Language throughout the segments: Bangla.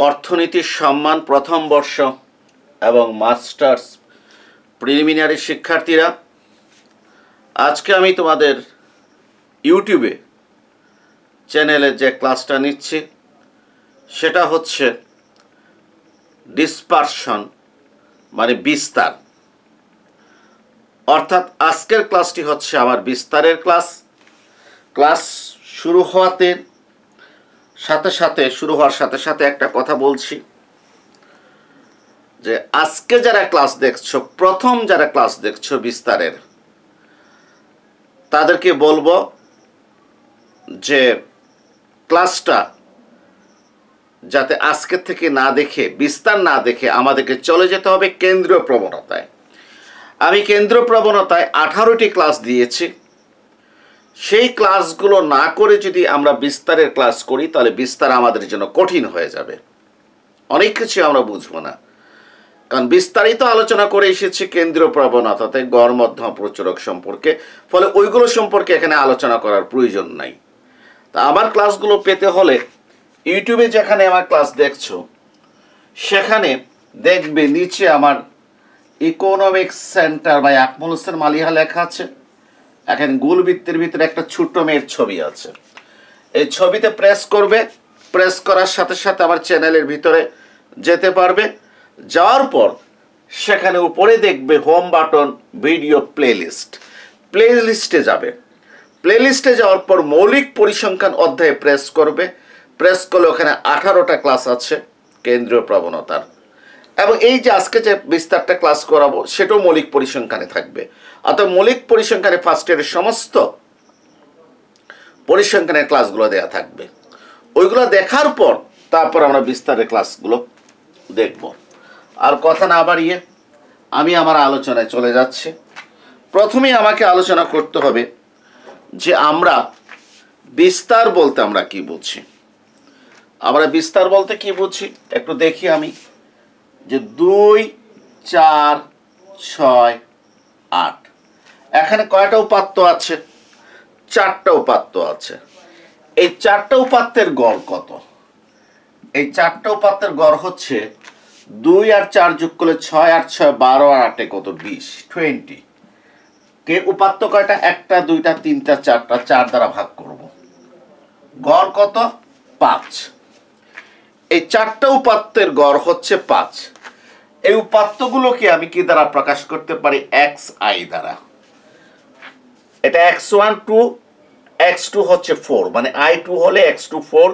অর্থনীতির সম্মান প্রথম বর্ষ এবং মাস্টার্স প্রিলিমিনারি শিক্ষার্থীরা, আজকে আমি তোমাদের ইউটিউবে চ্যানেলে যে ক্লাসটা নিচ্ছি সেটা হচ্ছে ডিসপারশন মানে বিস্তার। অর্থাৎ আজকের ক্লাসটি হচ্ছে আমার বিস্তারের ক্লাস শুরু হওয়ার সাথে সাথে একটা কথা বলছি যে আজকে যারা ক্লাস দেখছো, প্রথম যারা ক্লাস দেখছো বিস্তারের, তাদেরকে বলবো যে ক্লাসটা যাতে আজকে থেকে না দেখে, বিস্তার না দেখে আমাদেরকে চলে যেতে হবে কেন্দ্রীয় প্রবণতায়। আমি কেন্দ্রীয় প্রবণতায় 18টি ক্লাস দিয়েছি। সেই ক্লাসগুলো না করে যদি আমরা বিস্তারের ক্লাস করি তাহলে বিস্তার আমাদের জন্য কঠিন হয়ে যাবে, অনেক কিছু আমরা বুঝবো না। কারণ বিস্তারিত আলোচনা করে এসেছি কেন্দ্রীয় প্রবণতাতে গড় মধ্যমা প্রচুরক সম্পর্কে, ফলে ওইগুলো সম্পর্কে এখানে আলোচনা করার প্রয়োজন নাই। তা আমার ক্লাসগুলো পেতে হলে ইউটিউবে যেখানে আমার ক্লাস দেখছো সেখানে দেখবে নিচে আমার ইকোনমিক্স সেন্টার বা আকমল হোসেন মালিহা লেখা আছে। এখানে গোল বৃত্তের ভিতরে একটা ছোট্ট মেয়ের ছবি আছে। এই ছবিতে প্রেস করবে, প্রেস করার সাথে সাথে আমার চ্যানেলের ভিতরে যেতে পারবে। যাওয়ার পর সেখানে উপরে দেখবে হোম বাটন, ভিডিও প্লেলিস্টে যাবে। প্লেলিস্টে যাওয়ার পর মৌলিক পরিসংখ্যান অধ্যায়ে প্রেস করবে। প্রেস করলে ওখানে 18টা ক্লাস আছে কেন্দ্রীয় প্রবণতার, এবং এই যে আজকে যে বিস্তারটা ক্লাস করাবো সেটাও মৌলিক পরিসংখ্যানে থাকবে। অর্থাৎ মৌলিক পরিসংখ্যানে ফার্স্ট ইয়ারের সমস্ত পরিসংখ্যানের ক্লাসগুলো দেওয়া থাকবে। ওইগুলো দেখার পর তারপর আমরা বিস্তারের ক্লাসগুলো দেখব। আর কথা না বাড়িয়ে আমি আমার আলোচনায় চলে যাচ্ছি। প্রথমেই আমাকে আলোচনা করতে হবে যে আমরা বিস্তার বলতে আমরা কি বুঝি। আমরা বিস্তার বলতে কি বুঝি একটু দেখি আমি, যে 2, 4, 6, 8 এখানে কয়টা উপাত্ত আছে? 4টা উপাত্ত আছে। এই 4টা উপাত্তের গড় কত? এই 4টা উপাত্তের গড় হচ্ছে 2 আর 4 যোগ করলে 6 আর 6 12 আর 8 কত? 20 কে উপাত্ত কয়টা? 1টা 2টা 3টা 4টা, 4 দ্বারা ভাগ করব। গড় কত? 5। এই 4টা উপাত্তের গড় হচ্ছে 5। এই উপাত্তগুলোকে আমি কি দ্বারা প্রকাশ করতে পারি? xi দ্বারা। এটা x1 2, x2 হচ্ছে 4, মানে i2 হলে x2 4,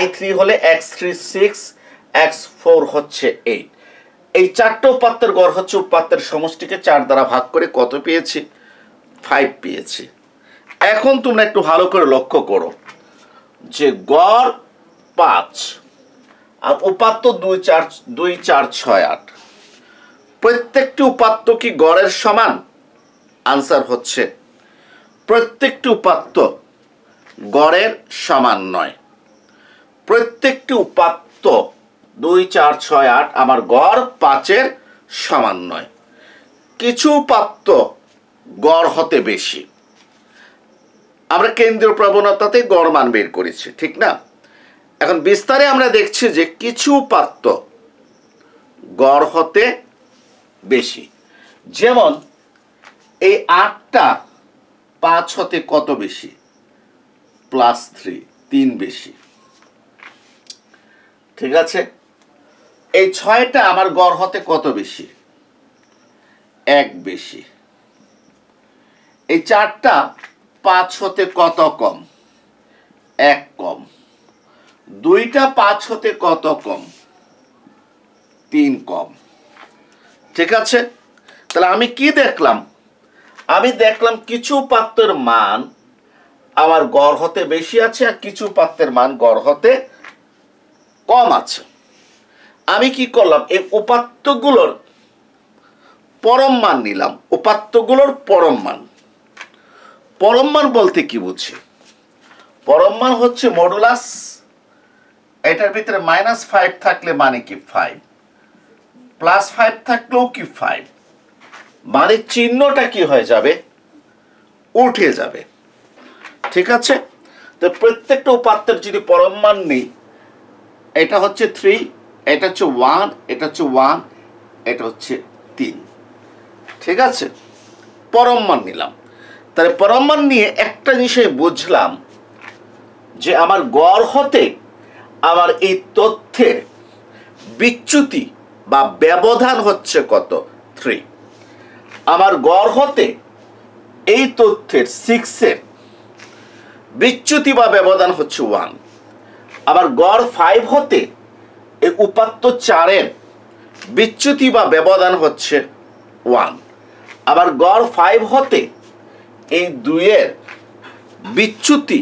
i3 হলে x3 6, x4 হচ্ছে 8। এই 4টা উপাত্তের গড় হচ্ছে উপাত্তের সমষ্টিকে 4 দ্বারা ভাগ করে কত পেয়েছি? 5 পেয়েছি। এখন তোমরা একটু ভালো করে লক্ষ্য করো যে গড় 5 আর উপাত্ত 2 4 6 8, প্রত্যেকটি উপাত্ত কি গড়ের সমান? আনসার হচ্ছে প্রত্যেকটি উপাত্ত গড়ের সমান নয়। প্রত্যেকটি উপাত্ত 2 4 6 8 আমার গড় 5-এর সমান নয়। কিছু উপাত্ত গড় হতে বেশি। আমরা কেন্দ্রীয় প্রবণতাতে গড় মান বের করেছি, ঠিক না? এখন বিস্তারে আমরা দেখছি যে কিছু উপাত্ত গড় হতে বেশি। যেমন এই 8টা 5 হতে কত বেশি? +3, 3 বেশি, ঠিক আছে? এই 6টা আমার গড় হতে কত বেশি? 1 বেশি। এই 4টা 5 হতে কত কম? 1 কম। 2টা 5 হতে কত কম? 3 কম, ঠিক আছে? তাহলে আমি কি দেখলাম? আমি দেখলাম কিছু উপাত্তের মান আমার গড় হতে বেশি আছে আর কিছু উপাত্তের মান গড় হতে কম আছে। আমি কি করলাম? এই উপাত্তগুলোর পরম মান নিলাম। উপাত্তগুলোর পরম মান। পরম মান বলতে কি বুঝি? পরম মান হচ্ছে মডুলাস। এটার ভিতরে -5 থাকলে মানে কি 5, +5 থাকলেও কি 5, মানে চিহ্নটা কি হয়ে যাবে? উঠে যাবে, ঠিক আছে? তো প্রত্যেকটা উপাত্তের যদি পরম মান নেই, এটা হচ্ছে 3, এটা হচ্ছে 1, এটা হচ্ছে 1, এটা হচ্ছে 3। ঠিক আছে, পরম মান নিলাম। তাহলে পরম মান নিয়ে একটা জিনিস বুঝলাম যে আমার গড় হতে আমার এই তথ্যের বিচ্যুতি বা ব্যবধান হচ্ছে কত? 3। আমার গড় হতে এই তথ্যের 6-এর বিচ্যুতি বা ব্যবধান হচ্ছে 1। আবার গড় 5 হতে এই উপাত্ত 4-এর বিচ্যুতি বা ব্যবধান হচ্ছে 1। আবার গড় 5 হতে এই 2-এর বিচ্যুতি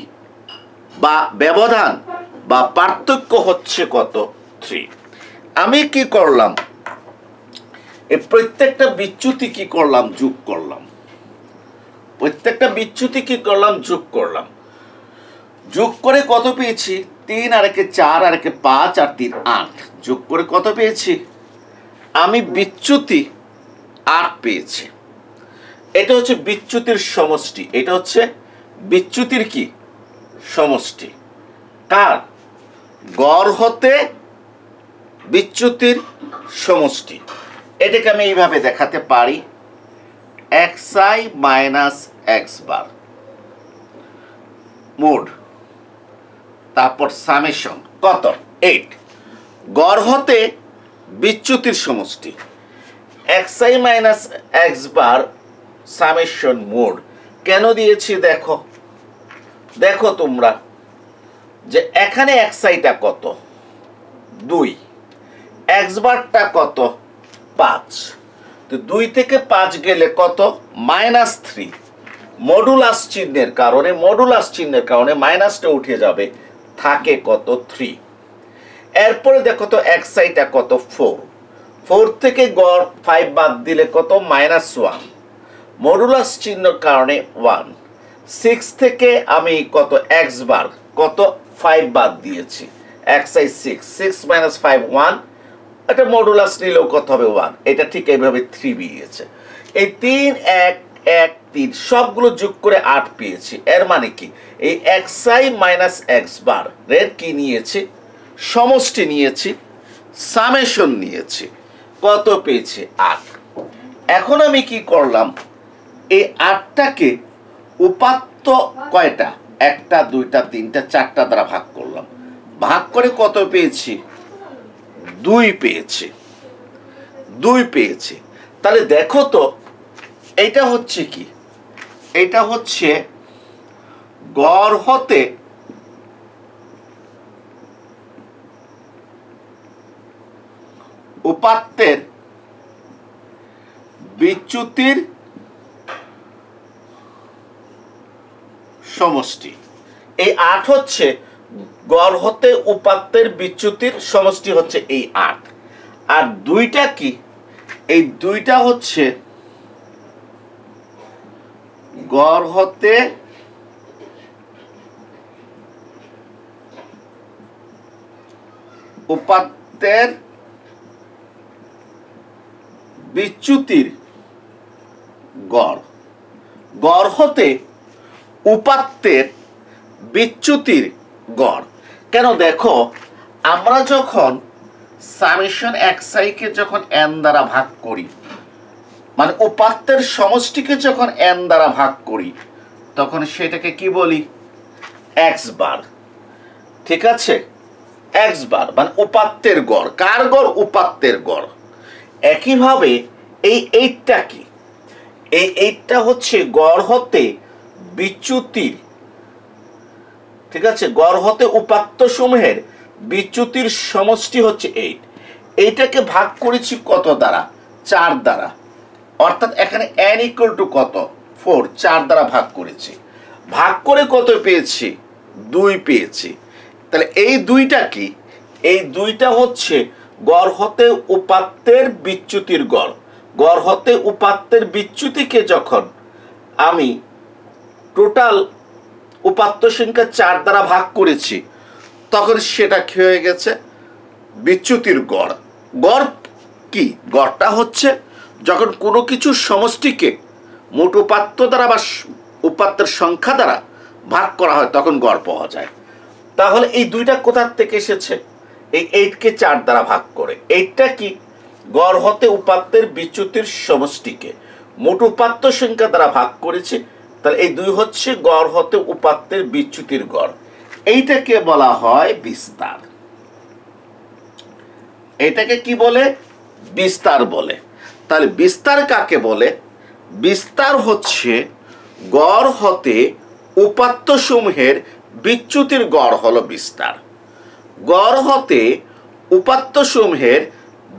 বা ব্যবধান বা পার্থক্য হচ্ছে কত? 3। আমি কি করলাম, এই প্রত্যেকটা বিচ্যুতি কি করলাম? যোগ করলাম। প্রত্যেকটা বিচ্যুতি কি করলাম? যোগ করলাম। যোগ করে কত পেয়েছি? 3 আর 1 4 আর 1 5 আর 3 8। যোগ করে কত পেয়েছি? আমি বিচ্যুতি 8 পেয়েছি। এটা হচ্ছে বিচ্যুতির সমষ্টি। এটা হচ্ছে বিচ্যুতির কি? সমষ্টি। কার? গড় হতে বিচ্যুতির সমষ্টি। এটাকে আমি এইভাবে দেখাতে পারি, xi মাইনাস x বার মোড, তারপর সামেশন কত? 8। গড় হতে বিচ্যুতির সমষ্টি xi মাইনাস x বার সামেশন মোড। কেন দিয়েছি দেখো, দেখো তোমরা যে এখানে xi-টা কত? 2, x বারটা কত? 5। তো 2 থেকে 5 গেলে কত? -3। মডুলাস চিহ্নের কারণে মাইনাসটা উঠে যাবে, থাকে কত? 3। এরপরে দেখো তো xi-টা কত? 4। 4 থেকে গড় 5 বাদ দিলে কত? -1। মডুলাস চিহ্নের কারণে 1। 6 থেকে আমি কত? x বার কত? 5 বাদ দিয়েছি, xi 6। 6 - 5 1। এটা মডুলাস নিলেও কত হবে? 1। এটা ঠিক এইভাবে 3 বেরিয়েছে। এই 3 1 1 3 সবগুলো যোগ করে 8 পেয়েছি। এর মানে কি? এই xi মাইনাস x বার এর কি নিয়েছি? সমষ্টি নিয়েছি, সামেশন নিয়েছি। কত পেয়েছি? 8। এখন আমি কি করলাম, এই 8টাকে উপাত্ত কয়টা? 1টা 2টা 3টা 4টা দ্বারা ভাগ করলাম। ভাগ করে কত পেয়েছি? 2 পেয়েছি। 2 পেয়েছি। তাহলে দেখো তো এইটা হচ্ছে কি? এটা হচ্ছে গড় হতে উপাত্তের বিচ্যুতির সমষ্টি। এই 8 হচ্ছে গড় হতে উপাত্তের বিচ্যুতির সমষ্টি, হচ্ছে এই 8। আর 2টা কি? এই 2টা হচ্ছে গড় হতে উপাত্তের বিচ্যুতির গড়। গড় হতে উপাত্তের বিচ্যুতির গড়। কেন? দেখো, আমরা যখন সামেশন xi কে যখন n দ্বারা ভাগ করি, মানে উপাত্তের সমষ্টিকে যখন n দ্বারা ভাগ করি, তখন সেটাকে কি বলি? x বার। ঠিক আছে, x বার মানে উপাত্তের গড়। কার গড়? উপাত্তের গড়। একইভাবে এই 8টা কি? এই 8টা হচ্ছে গড় হতে বিচ্যুতির, ঠিক আছে, গড় হতে উপাত্ত সমূহের বিচ্যুতির সমষ্টি হচ্ছে 8। এইটাকে ভাগ করেছি কত দ্বারা? 4 দ্বারা। অর্থাৎ এখানে n ইকুয়াল টু কত? 4। 4 দ্বারা ভাগ করেছি। ভাগ করে কত পেয়েছি? 2 পেয়েছি। তাহলে এই 2টা কি? এই 2টা হচ্ছে গড় হতে উপাত্তের বিচ্যুতির গড়। গড় হতে উপাত্তের বিচ্যুতিকে যখন আমি টোটাল উপাত্ত সংখ্যা 4 দ্বারা ভাগ করেছি, তখন সেটা কি হয়ে গেছে? বিচ্যুতির গড়। গড় কি? গড়টা হচ্ছে যখন কোনো কিছুর সমষ্টিকে মোট উপাত্ত দ্বারা বা উপাত্তের সংখ্যা দ্বারা ভাগ করা হয়, তখন গড় পাওয়া যায়। তাহলে এই 2টা কোথা থেকে এসেছে? এই 8কে 4 দ্বারা ভাগ করে। 8টা কি? গড় হতে উপাত্তের বিচ্যুতির সমষ্টিকে মোট উপাত্ত সংখ্যা দ্বারা ভাগ করেছে, তাহলে এই 2 হচ্ছে গড় হতে উপাত্তের বিচ্যুতির গড়। এইটাকে বলা হয় বিস্তার। এটাকে কি বলে? বিস্তার বলে। তাহলে বিস্তার কাকে বলে? বিস্তার হচ্ছে গড় হতে উপাত্ত সমূহের বিচ্যুতির গড় হলো বিস্তার। গড় হতে উপাত্ত সমূহের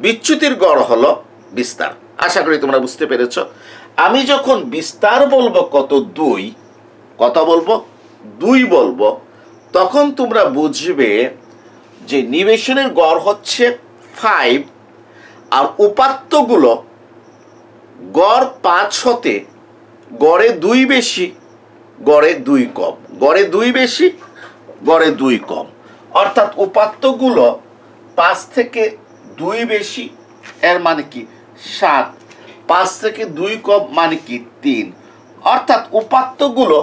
বিচ্যুতির গড় হলো বিস্তার। আশা করি তোমরা বুঝতে পেরেছ। আমি যখন বিস্তার বলবো কত 2, কত বলবো? 2 বলবো, তখন তোমরা বুঝবে যে নিবেশনের গড় হচ্ছে 5 আর উপাত্তগুলো গড় 5 হতে গড়ে 2 বেশি, গড়ে 2 কম, গড়ে 2 বেশি, গড়ে 2 কম। অর্থাৎ উপাত্তগুলো 5 থেকে 2 বেশি, এর মানে কি 7, 5 থেকে 2 কম মানে কি 3। অর্থাৎ উপাত্তগুলো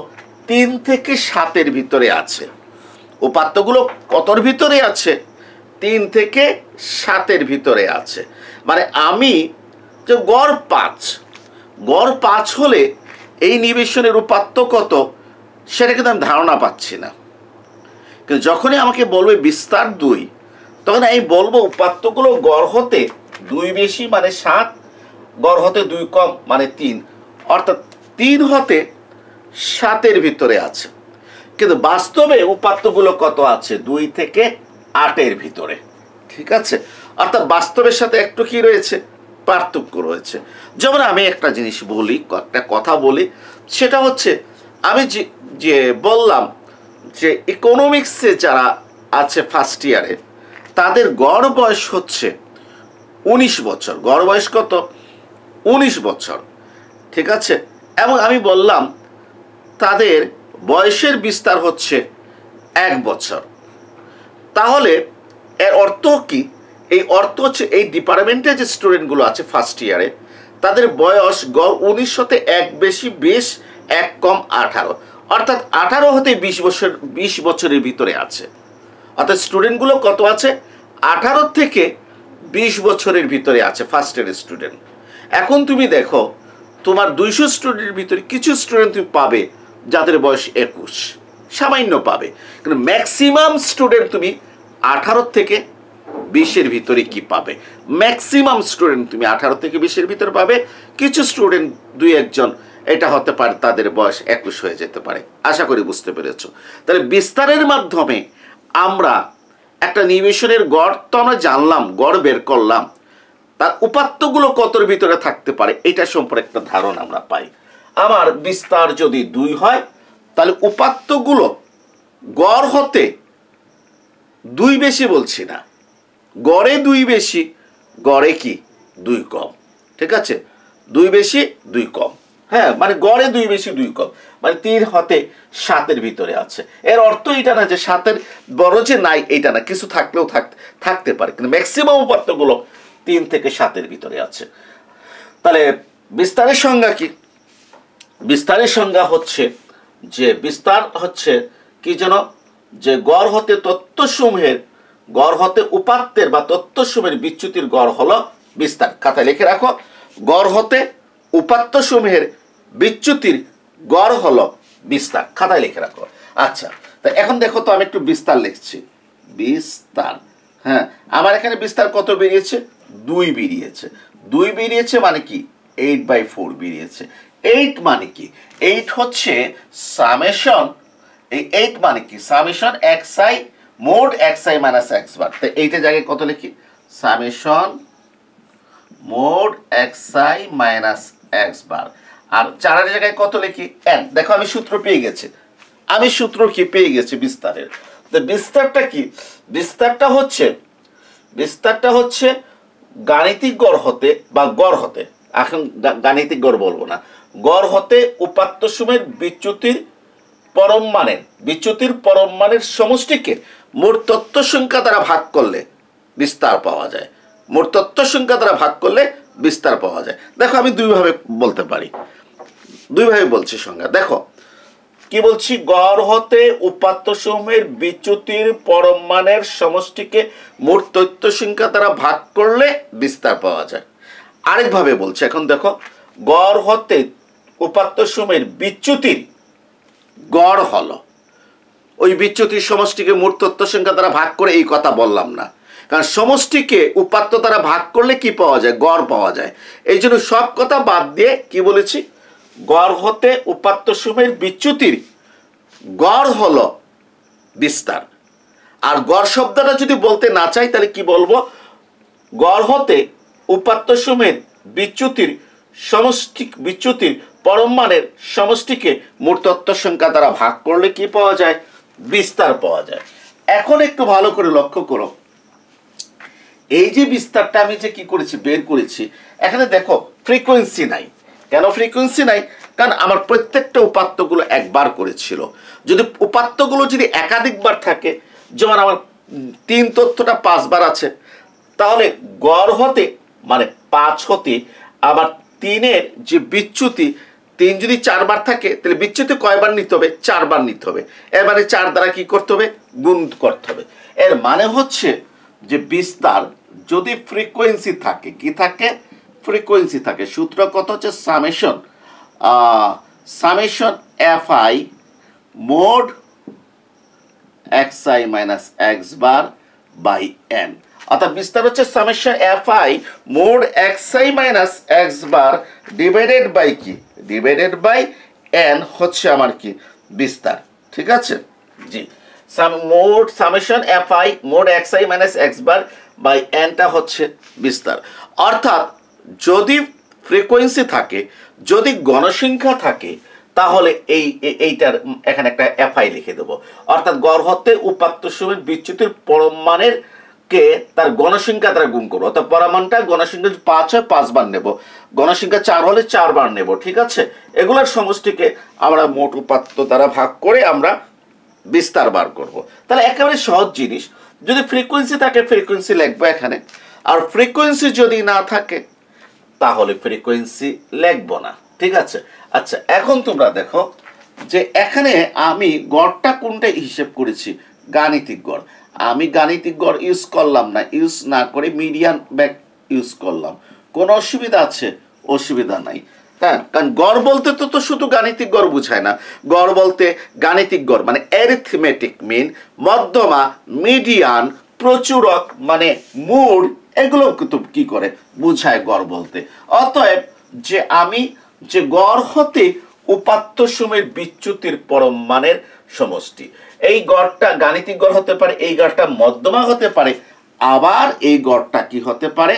3 থেকে 7-এর ভিতরে আছে। উপাত্তগুলো কতর ভিতরে আছে? 3 থেকে 7-এর ভিতরে আছে। মানে আমি যে গড় 5 হলে এই নিবেশনের উপাত্ত কত সেটা কিন্তু আমি ধারণা পাচ্ছি না। কিন্তু যখনই আমাকে বলবে বিস্তার 2, তখন আমি বলবো উপাত্তগুলো গড় হতে 2 বেশি মানে 7, গড় হতে 2 কম মানে 3। অর্থাৎ 3 হতে 7-এর ভিতরে আছে। কিন্তু বাস্তবে উপাত্তগুলো কত আছে? 2 থেকে 8-এর ভিতরে। ঠিক আছে? অর্থাৎ বাস্তবের সাথে একটু কি রয়েছে? পার্থক্য রয়েছে। যেমন আমি একটা জিনিস বলি, একটা কথা বলি, সেটা হচ্ছে আমি যে বললাম যে ইকোনমিক্সে যারা আছে ফার্স্ট ইয়ারে, তাদের গড় বয়স হচ্ছে 19 বছর। গড় বয়স কত? 19 বছর। ঠিক আছে? এবং আমি বললাম তাদের বয়সের বিস্তার হচ্ছে 1 বছর। তাহলে এর অর্থ কি? এই অর্থ হচ্ছে এই ডিপার্টমেন্টে যে স্টুডেন্টগুলো আছে ফার্স্ট ইয়ারে, তাদের বয়স গড় 19 হতে 1 বেশি 20, 1 কম 18। অর্থাৎ 18 হতে 20 বছরের ভিতরে আছে। অর্থাৎ স্টুডেন্টগুলো কত আছে? 18 থেকে 20 বছরের ভিতরে আছে ফার্স্ট ইয়ারের স্টুডেন্ট। এখন তুমি দেখো তোমার 200 স্টুডেন্টের ভিতরে কিছু স্টুডেন্ট তুমি পাবে যাদের বয়স 21, সামান্য পাবে। কিন্তু ম্যাক্সিমাম স্টুডেন্ট তুমি 18 থেকে 20-এর ভিতরে কি পাবে? ম্যাক্সিমাম স্টুডেন্ট তুমি 18 থেকে 20-এর ভিতরে পাবে। কিছু স্টুডেন্ট 2-1 জন এটা হতে পারে তাদের বয়স 21 হয়ে যেতে পারে। আশা করি বুঝতে পেরেছো। তাহলে বিস্তারের মাধ্যমে আমরা একটা নিবেশনের গড় তো আমরা জানলাম, গড় বের করলাম, তার উপাত্তগুলো কতর ভিতরে থাকতে পারে এটা সম্পর্কে একটা ধারণা আমরা পাই। আমার বিস্তার যদি 2 হয়, তাহলে উপাত্তগুলো গড় হতে 2 বেশি বলছি না, গড়ে 2 বেশি, গড়ে কি 2 কম। ঠিক আছে? 2 বেশি 2 কম। হ্যাঁ, মানে গড়ে 2 বেশি 2 কম, মানে 3 হতে 7-এর ভিতরে আছে। এর অর্থ এটা না যে 7-এর বড় যে নাই এটা না, কিছু থাকলেও থাকতে পারে, কিন্তু ম্যাক্সিমাম উপাত্তগুলো 3 থেকে 7-এর ভিতরে আছে। তাহলে বিস্তারের সংজ্ঞা কি? বিস্তারের সংজ্ঞা হচ্ছে যে বিস্তার হচ্ছে কি যেন, যে গড় হতে তথ্যসমূহের, গড় হতে উপাত্তের বা তথ্যসমূহের বিচ্যুতির গড় হলো বিস্তার। খাতায় লিখে রাখো, গড় হতে উপাত্তসমূহের বিচ্যুতির গড় হলো বিস্তার। খাতায় লিখে রাখো। আচ্ছা, তা এখন দেখো তো আমি একটু বিস্তার লিখছি। বিস্তার, হ্যাঁ, আমার এখানে বিস্তার কত বেরিয়েছে? 2 বেরিয়েছে। 2 বেরিয়েছে মানে কি 8/4 বেরিয়েছে। 8 মানে কি? 8 হচ্ছে সামেশন, এই 8 মানে কি summation xi mode xi minus x বার। তো এইটা জায়গায় কত লিখি? Summation mode xi minus x বার। আর 4 এর জায়গায় কত লিখি? n। দেখো আমি সূত্র পেয়ে গেছি, আমি সূত্র কি পেয়ে গেছি বিস্তারের। তো বিস্তারটা কি? বিস্তারটা হচ্ছে গাণিতিক গড় হতে বা গড় হতে, এখন গাণিতিক গড় বলবো না, গড় হতে উপাত্তসমূহের বিচ্যুতির পরম মানের সমষ্টিকে মোট তথ্য সংখ্যা দ্বারা ভাগ করলে বিস্তার পাওয়া যায়। মোট তথ্য সংখ্যা দ্বারা ভাগ করলে বিস্তার পাওয়া যায়। দেখো আমি 2 ভাবে বলতে পারি, 2 ভাবে বলছি সংজ্ঞা। দেখো কি বলছি, গড় হতে উপাত্ত সমূহের বিচ্যুতির পরম মানের সমষ্টিকে মোট তথ্য সংখ্যা দ্বারা ভাগ করলে বিস্তার পাওয়া যায়। আরেকভাবে বলছি, এখন দেখো, গড় হতে উপাত্ত সমূহের বিচ্যুতির গড় হলো, ওই বিচ্যুতির সমষ্টিকে মোট তথ্য সংখ্যা দ্বারা ভাগ করে এই কথা বললাম না, কারণ সমষ্টিকে উপাত্ত দ্বারা ভাগ করলে কি পাওয়া যায়, গড় পাওয়া যায়। এই জন্য সব কথা বাদ দিয়ে কি বলেছি, গড় হতে উপাত্ত সমূহের বিচ্যুতির গড় হলো বিস্তার। আর গড় শব্দটা যদি বলতে না চাই তাহলে কি বলবো, গড় হতে উপাত্ত সমূহের বিচ্যুতির সমষ্টি, বিচ্যুতির পরম মানের সমষ্টিকে মোট তথ্য সংখ্যা দ্বারা ভাগ করলে কি পাওয়া যায়, বিস্তার পাওয়া যায়। এখন একটু ভালো করে লক্ষ্য করো, এই যে বিস্তারটা আমি যে কি করেছি, বের করেছি, এখানে দেখো ফ্রিকোয়েন্সি নাই। কেন ফ্রিকোয়েন্সি নাই? কারণ আমার প্রত্যেকটা উপাত্তগুলো একবার করেছিল। যদি উপাত্তগুলো যদি একাধিকবার থাকে, যেমন আমার 3 তথ্যটা 5 বার আছে, তাহলে গড় হতে মানে 5 হতে আবার 3-এর যে বিচ্যুতি, 3 যদি 4 বার থাকে তাহলে বিচ্যুতি কয়বার নিতে হবে, 4 বার নিতে হবে। এবারে 4 দ্বারা কি করতে হবে, গুণ করতে হবে। এর মানে হচ্ছে যে বিস্তার যদি ফ্রিকোয়েন্সি থাকে, কি থাকে, ফ্রিকোয়েন্সি থাকে, সূত্র কত হচ্ছে summation F I mod x I minus x bar by n. অর্থাৎ বিস্তার হচ্ছে summation F I mod x I minus x bar divided by কি, ডিভাইডেড বাই এন হচ্ছে আমার কি, বিস্তার। ঠিক আছে, জি, mod summation F I mod x I minus x bar by এনটা হচ্ছে বিস্তার। অর্থাৎ যদি ফ্রিকোয়েন্সি থাকে, যদি গণসংখ্যা থাকে, তাহলে এইটার এখানে একটা এফআই লিখে দেবো। অর্থাৎ গড় হতে উপাত্ত সমূহের বিচ্যুতির পরম মানের কে তার গণসংখ্যা দ্বারা গুণ করবো। অর্থাৎ পরমাণটা গণসংখ্যা 5 হয় 5 বার নেব, গণসংখ্যা 4 হলে 4 বার নেব। ঠিক আছে, এগুলোর সমষ্টিকে আমরা মোট উপাত্ত দ্বারা ভাগ করে আমরা বিস্তার বার করব। তাহলে একেবারে সহজ জিনিস। যদি ফ্রিকোয়েন্সি থাকে ফ্রিকোয়েন্সি লিখবো এখানে, আর ফ্রিকোয়েন্সি যদি না থাকে তাহলে ফ্রিকোয়েন্সি লিখবো না। ঠিক আছে, আচ্ছা, এখন তোমরা দেখো যে এখানে আমি গড়টা কোনটা হিসেব করেছি, গাণিতিক গড়। আমি গাণিতিক গড় ইউজ করলাম না, ইউজ না করে মিডিয়ান ব্যাক ইউজ করলাম। কোনো অসুবিধা আছে? অসুবিধা নাই। হ্যাঁ, কারণ গড় বলতে তো শুধু গাণিতিক গড় বুঝায় না। গড় বলতে গাণিতিক গড় মানে অ্যারিথমেটিক মিন, মধ্যমা, মিডিয়ান, প্রচুরক মানে মুড, এগুলো কিন্তু কি করে বুঝায় গড় বলতে। অতএব যে আমি যে গড় হতে উপাত্ত সমূহের বিচ্যুতির পরম মানের সমষ্টি, এই গড়টা গাণিতিক গড় হতে পারে, এই গড়টা মধ্যমা হতে পারে, আবার এই গড়টা কি হতে পারে,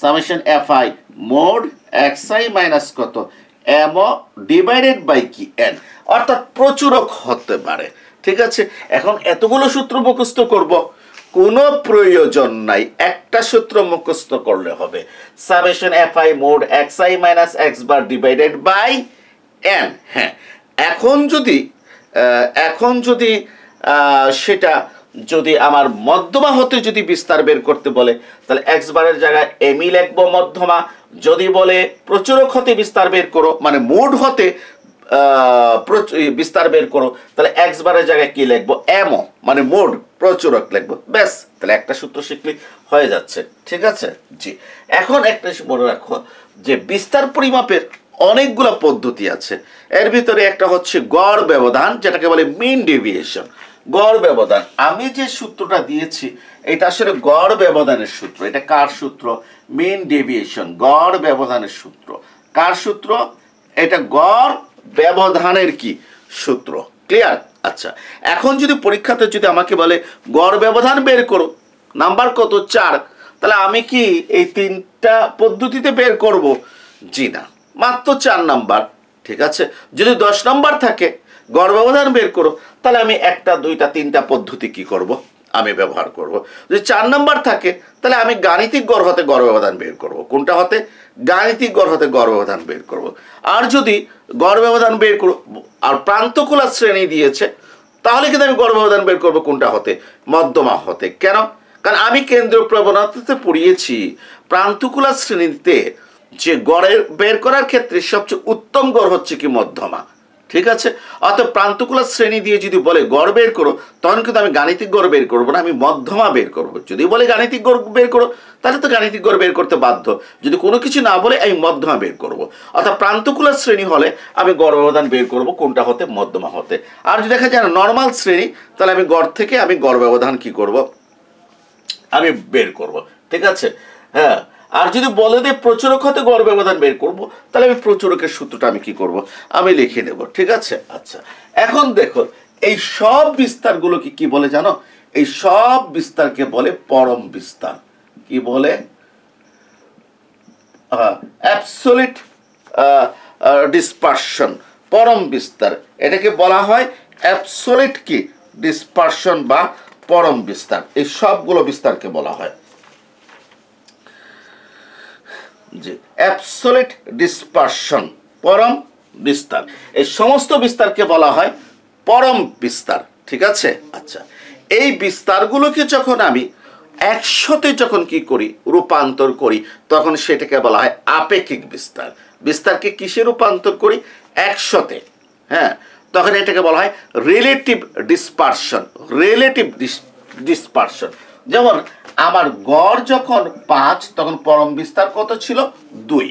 summation F I mod x I minus কত এম ডিভাইডেড বাই কি এন, অর্থাৎ প্রচুরক হতে পারে। ঠিক আছে, এখন এতগুলো সূত্র মুখস্থ করব কোনো প্রয়োজন নাই, একটা সূত্র মুখস্থ করলে হবে, summation F I mod x I minus x bar divided by N. হ্যাঁ, এখন যদি সেটা যদি আমার মধ্যমা হতে যদি বিস্তার বের করতে বলে তাহলে এক্স বারের জায়গায় এমই লিখবো মধ্যমা। যদি বলে প্রচুরক হতে বিস্তার বের করো মানে মোড হতে বিস্তার বের করো, তাহলে এক্স বারের জায়গায় কি লিখবো, এম মানে মোড প্রচুরক লিখবো। ব্যাস, তাহলে একটা সূত্র শিখলে হয়ে যাচ্ছে। ঠিক আছে, জি। এখন একটা মনে রাখো যে বিস্তার পরিমাপের অনেকগুলো পদ্ধতি আছে। এর ভিতরে একটা হচ্ছে গড় ব্যবধান, যেটাকে বলে মিন ডেভিয়েশন। গড় ব্যবধান, আমি যে সূত্রটা দিয়েছি এটা আসলে গড় ব্যবধানের সূত্র। এটা কার সূত্র? মিন ডেভিয়েশন, গড় ব্যবধানের সূত্র। কার সূত্র? এটা গড় ব্যবধানের কি সূত্র। ক্লিয়ার? আচ্ছা, এখন যদি পরীক্ষাতে যদি আমাকে বলে গড় ব্যবধান বের করো, নাম্বার কত? 4, তাহলে আমি কি এই 3টা পদ্ধতিতে বের করব? জি না, মাত্র 4 নাম্বার। ঠিক আছে, যদি 10 নাম্বার থাকে গড় ব্যবধান বের করো, তাহলে আমি 1টা 2টা 3টা পদ্ধতি কি করব, আমি ব্যবহার করব। যদি 4 নাম্বার থাকে তাহলে আমি গাণিতিক গড় হতে গড় ব্যবধান বের করব। কোনটা হতে? গাণিতিক গড় হতে গড় ব্যবধান বের করব। আর যদি গড় ব্যবধান বের করব আর প্রান্তকুলা শ্রেণী দিয়েছে, তাহলে কিন্তু আমি গড় ব্যবধান বের করব কোনটা হতে? মধ্যমা হতে। কেন? কারণ আমি কেন্দ্রীয় প্রবণতাতে পড়িয়েছি প্রান্তকুলা শ্রেণীতে যে গড়ের বের করার ক্ষেত্রে সবচেয়ে উত্তম গড় হচ্ছে কি মধ্যমা। ঠিক আছে। অর্থাৎ প্রান্তকুলার শ্রেণী দিয়ে যদি বলে গড় বের করো, তখন কিন্তু আমি গাণিতিক গড় বের করবো না, আমি মধ্যমা বের করবো। যদি বলে গাণিতিক গড় বের করো, তাহলে তো গাণিতিক গড় বের করতে বাধ্য। যদি কোনো কিছু না বলে আমি মধ্যমা বের করব। অর্থাৎ প্রান্তকুলার শ্রেণী হলে আমি গড় ব্যবধান বের করব কোনটা হতে, মধ্যমা হতে। আর যদি দেখা যায় নর্মাল শ্রেণী, তাহলে আমি গড় থেকে আমি গড় ব্যবধান কি করব, আমি বের করব। ঠিক আছে, হ্যাঁ। আর যদি বলে দে প্রচুরক হতে গড় ব্যবধান বের করব, তাহলে আমি প্রচুরকের সূত্রটা আমি কি করব, আমি লিখে নেব। ঠিক আছে, আচ্ছা। এখন দেখো এই সব বিস্তারগুলোকে কি বলে জানো? এই সব বিস্তারকে বলে পরম বিস্তার। কি বলে? অ্যাবসলিউট ডিসপারশন, পরম বিস্তার। এটাকে বলা হয় অ্যাবসলিউট কি ডিসপারশন বা পরম বিস্তার। এই সবগুলো বিস্তারকে বলা হয় যে অ্যাবসলিউট ডিসপারশন, পরম বিস্তার। এই সমস্ত বিস্তারকে বলা হয় পরম বিস্তার। ঠিক আছে, আচ্ছা। এই বিস্তারগুলোকে যখন আমি একসাথে যখন কি করি, রূপান্তর করি, তখন সেটাকে বলা হয় আপেক্ষিক বিস্তার। বিস্তারকে কিসে রূপান্তর করি? একসাথে, হ্যাঁ, তখন এটাকে বলা হয় রিলেটিভ ডিসপারশন। Relative dispersion. যেমন আমার গড় যখন 5, তখন পরম বিস্তার কত ছিল? 2।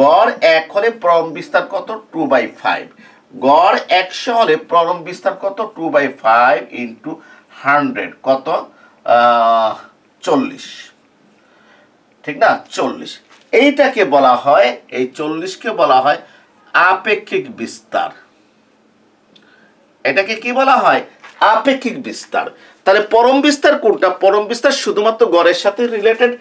গড় 1 হলে পরম বিস্তার কত? 2/5। গড় 100 হলে পরম বিস্তার কত? 2/5 ইন্টু 100 কত? 40। ঠিক না? 40। এইটাকে বলা হয়, এই 40কে বলা হয় আপেক্ষিক বিস্তার। এটাকে কি বলা হয়? আপেক্ষিক বিস্তার। তাহলে পরম বিস্তার কোনটা? পরম বিস্তার শুধুমাত্র গড়ের সাথে রিলেটেড।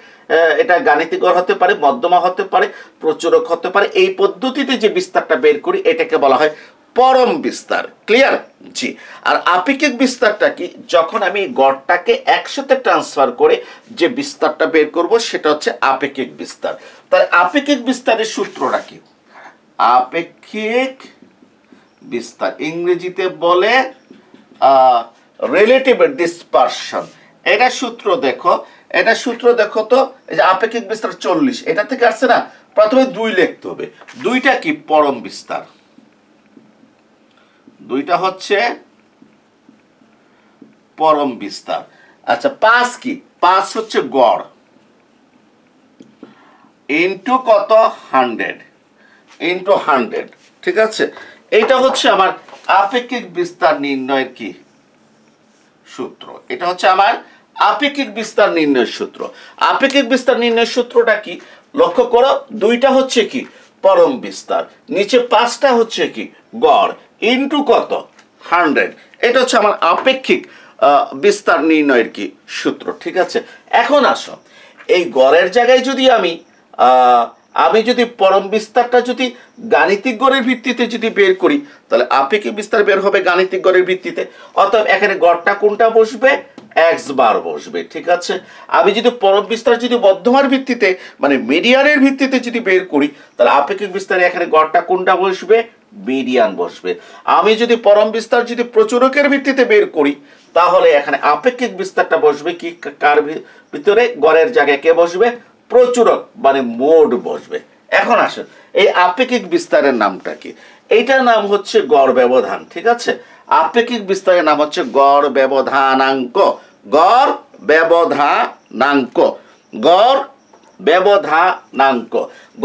এটা গাণিতিক গড় হতে পারে, মধ্যমা হতে পারে, প্রচুরক হতে পারে। এই পদ্ধতিতে যে বিস্তারটা বের করি, এটাকে বলা হয় পরম বিস্তার। ক্লিয়ার? জি। আর আপেক্ষিক বিস্তারটা কি? যখন আমি গড়টাকে একসাথে ট্রান্সফার করে যে বিস্তারটা বের করব, সেটা হচ্ছে আপেক্ষিক বিস্তার। তাহলে আপেক্ষিক বিস্তারের সূত্রটা কি? আপেক্ষিক বিস্তার ইংরেজিতে বলে রিলেটিভ ডিসপারশন। এটা সূত্র দেখো, এটা সূত্র দেখো তো। এই যে আপেক্ষিক বিস্তার 40, এটা থেকে আসছে না? প্রথমে 2 লিখতে হবে। 2টা কি? পরম বিস্তার। 2টা হচ্ছে পরম বিস্তার। আচ্ছা, 5 কি? 5 হচ্ছে গড় ইন্টু কত? 100 ইন্টু 100। ঠিক আছে, এইটা হচ্ছে আমার আপেক্ষিক বিস্তার নির্ণয়ের কি সূত্র। এটা হচ্ছে আমার আপেক্ষিক বিস্তার নির্ণয়ের সূত্র। আপেক্ষিক বিস্তার নির্ণয়ের সূত্রটা কি? লক্ষ্য করো, 2টা হচ্ছে কি? পরম বিস্তার, নিচে 5টা হচ্ছে কি? গড় ইন্টু কত? 100। এটা হচ্ছে আমার আপেক্ষিক বিস্তার নির্ণয়ের কি সূত্র। ঠিক আছে, এখন আসো, এই গড়ের জায়গায় যদি আমি যদি পরম বিস্তারটা যদি গাণিতিক গড়ের ভিত্তিতে যদি বের করি, তাহলে আপেক্ষিক বিস্তার বের হবে গাণিতিক গড়ের ভিত্তিতে। অতএব এখানে গড়টা কোনটা বসবে? x বার বসবে। ঠিক আছে, আমি যদি পরম বিস্তার যদি মধ্যমার ভিত্তিতে মানে মিডিয়ানের ভিত্তিতে যদি বের করি, তাহলে আপেক্ষিক বিস্তারে এখানে গড়টা কোনটা বসবে? মিডিয়ান বসবে। আমি যদি পরম বিস্তার যদি প্রচুরকের ভিত্তিতে বের করি, তাহলে এখানে আপেক্ষিক বিস্তারটা বসবে কি কার ভিতরে? গড়ের জায়গায় কে বসবে? প্রচুরক মানে মোড বসবে। এখন আসুন, এই আপেক্ষিক বিস্তারের নামটা কি? এইটার নাম হচ্ছে গড় ব্যবধান। ঠিক আছে, আপেক্ষিক বিস্তারের নাম হচ্ছে গড় ব্যবধানাঙ্ক। গড় ব্যবধানাঙ্ক, গড় ব্যবধানাঙ্ক।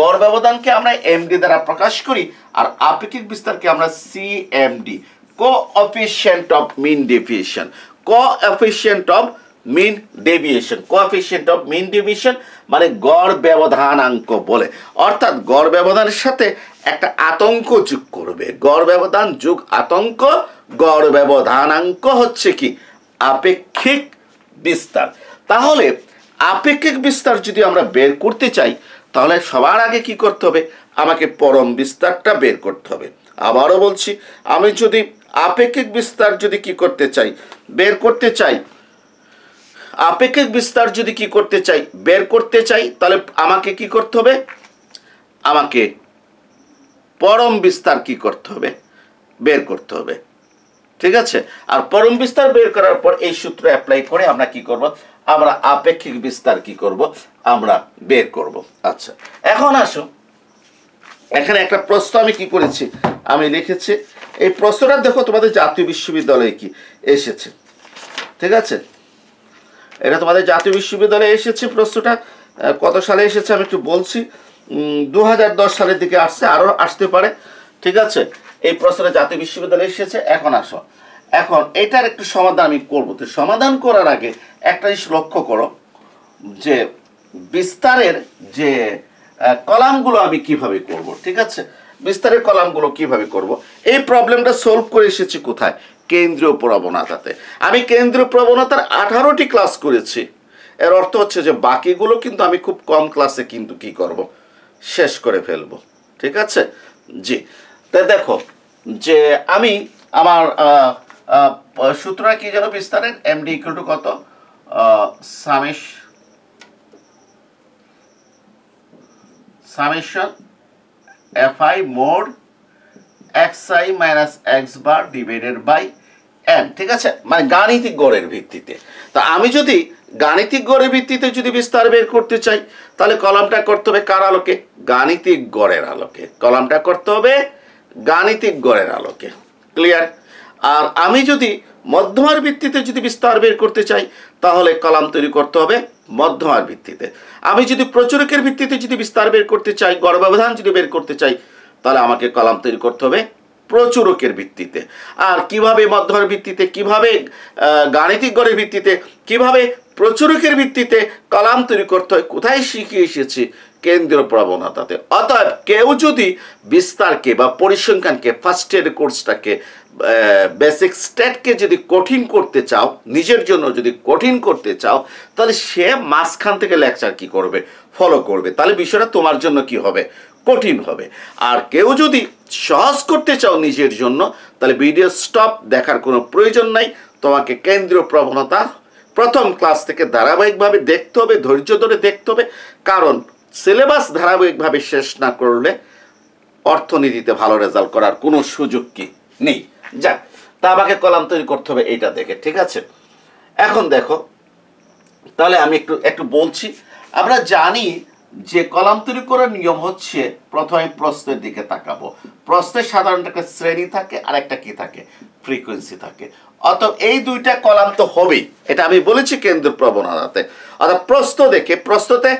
গড় ব্যবধানকে আমরা এমডি দ্বারা প্রকাশ করি, আর আপেক্ষিক বিস্তারকে আমরা CMD, coefficient of mean deviation. Coefficient of mean deviation, coefficient of mean deviation মানে গড় ব্যবধানাঙ্ক বলে। অর্থাৎ গড় ব্যবধানের সাথে একটা আতঙ্ক যোগ করবে। গড় ব্যবধান যোগ আতঙ্ক, গড় ব্যবধানাঙ্ক হচ্ছে কি? আপেক্ষিক বিস্তার। তাহলে আপেক্ষিক বিস্তার যদি আমরা বের করতে চাই, তাহলে সবার আগে কি করতে হবে? আমাকে পরম বিস্তারটা বের করতে হবে। আবারও বলছি, আমি যদি আপেক্ষিক বিস্তার যদি কি করতে চাই? বের করতে চাই। আপেক্ষিক বিস্তার যদি কি করতে চাই? বের করতে চাই, তাহলে আমাকে কি করতে হবে? আমাকে পরম বিস্তার কি করতে হবে? বের করতে হবে। ঠিক আছে, আর পরম বিস্তার বের করার পর এই সূত্র অ্যাপ্লাই করে আমরা কি করব? আমরা আপেক্ষিক বিস্তার কি করব? আমরা বের করব। আচ্ছা, এখন আসো, এখানে একটা প্রশ্ন আমি কি করেছি, আমি লিখেছি। এই প্রশ্নটা দেখো তোমাদের জাতীয় বিশ্ববিদ্যালয়ে কি এসেছে, ঠিক আছে? এটা তোমাদের জাতীয় বিশ্ববিদ্যালয়ে এসেছে। প্রশ্নটা কত সালে এসেছে আমি একটু বলছি। 2010 সালের দিকে আসছে, আরও আসতে পারে, ঠিক আছে? এই প্রশ্নটা জাতীয় বিশ্ববিদ্যালয়ে এসেছে। এখন আসো, এখন এটার একটু সমাধান আমি করবো। তো সমাধান করার আগে একটা জিনিস লক্ষ্য করো যে বিস্তারের যে কলামগুলো আমি কিভাবে করব, ঠিক আছে? বিস্তারের কলামগুলো কিভাবে করব, এই প্রবলেমটা সলভ করে এসেছি কোথায়? কেন্দ্রীয় প্রবণতাতে। আমি কেন্দ্রীয় প্রবণতার 18টি ক্লাস করেছি। এর অর্থ হচ্ছে যে বাকিগুলো কিন্তু আমি খুব কম ক্লাসে কিন্তু কি করব, শেষ করে ফেলবো, ঠিক আছে? জি, তাই দেখো যে আমি আমার সূত্রটা কি যেন বিস্তারের, এমডি ইকুয়াল টু কত, summation fi mod xi minus x bar divided by n, ঠিক আছে? মানে গাণিতিক গড়ের ভিত্তিতে। তা আমি যদি গাণিতিক গড়ের ভিত্তিতে যদি বিস্তার বের করতে চাই, তাহলে কলামটা করতে হবে কার আলোকে? গাণিতিক গড়ের আলোকে। কলামটা করতে হবে গাণিতিক গড়ের আলোকে। ক্লিয়ার? আর আমি যদি মধ্যমার ভিত্তিতে যদি বিস্তার বের করতে চাই, তাহলে কলাম তৈরি করতে হবে মধ্যমার ভিত্তিতে। আমি যদি প্রচুরকের ভিত্তিতে যদি বিস্তার বের করতে চাই, গড় ব্যবধান যদি বের করতে চাই, তাহলে আমাকে কলাম তৈরি করতে হবে প্রচুরকের ভিত্তিতে। আর কিভাবে মধ্যমার ভিত্তিতে, কিভাবে গাণিতিক গড়ের ভিত্তিতে, কিভাবে প্রচুরকের ভিত্তিতে কলাম তৈরি করতে হয়, কোথায় শিখে এসেছি? কেন্দ্রীয় প্রবণতাতে। অতএব কেউ যদি বিস্তারকে বা পরিসংখ্যানকে, ফার্স্ট ইয়ার কোর্সটাকে, বেসিক স্ট্যাটকে যদি কঠিন করতে চাও, নিজের জন্য যদি কঠিন করতে চাও, তাহলে সে মাঝখান থেকে লেকচার কি করবে, ফলো করবে। তাহলে বিষয়টা তোমার জন্য কি হবে, কঠিন হবে। আর কেউ যদি সহজ করতে চাও নিজের জন্য, তাহলে ভিডিও স্টপ দেখার কোনো প্রয়োজন নাই। তোমাকে কেন্দ্রীয় প্রবণতা প্রথম ক্লাস থেকে ধারাবাহিকভাবে দেখতে হবে, ধৈর্য ধরে দেখতে হবে। কারণ সিলেবাস ধারাবাহিকভাবে শেষ না করলে অর্থনীতিতে ভালো রেজাল্ট করার কোনো সুযোগ কি নেই। যাক, তা আমাকে কলাম তৈরি করতে হবে এইটা দেখে, ঠিক আছে? এখন দেখো, তাহলে আমি একটু বলছি। আমরা জানি যে কলাম তৈরি করার নিয়ম হচ্ছে, প্রথমে প্রশ্নের দিকে তাকাবো। প্রশ্নে সাধারণত একটা শ্রেণী থাকে আর একটা কি থাকে, ফ্রিকোয়েন্সি থাকে। অতএব এই দুইটা কলাম তো হবেই, এটা আমি বলেছি কেন্দ্রীয় প্রবণতাতে। অর্থাৎ প্রশ্ন দেখে, প্রশ্নতে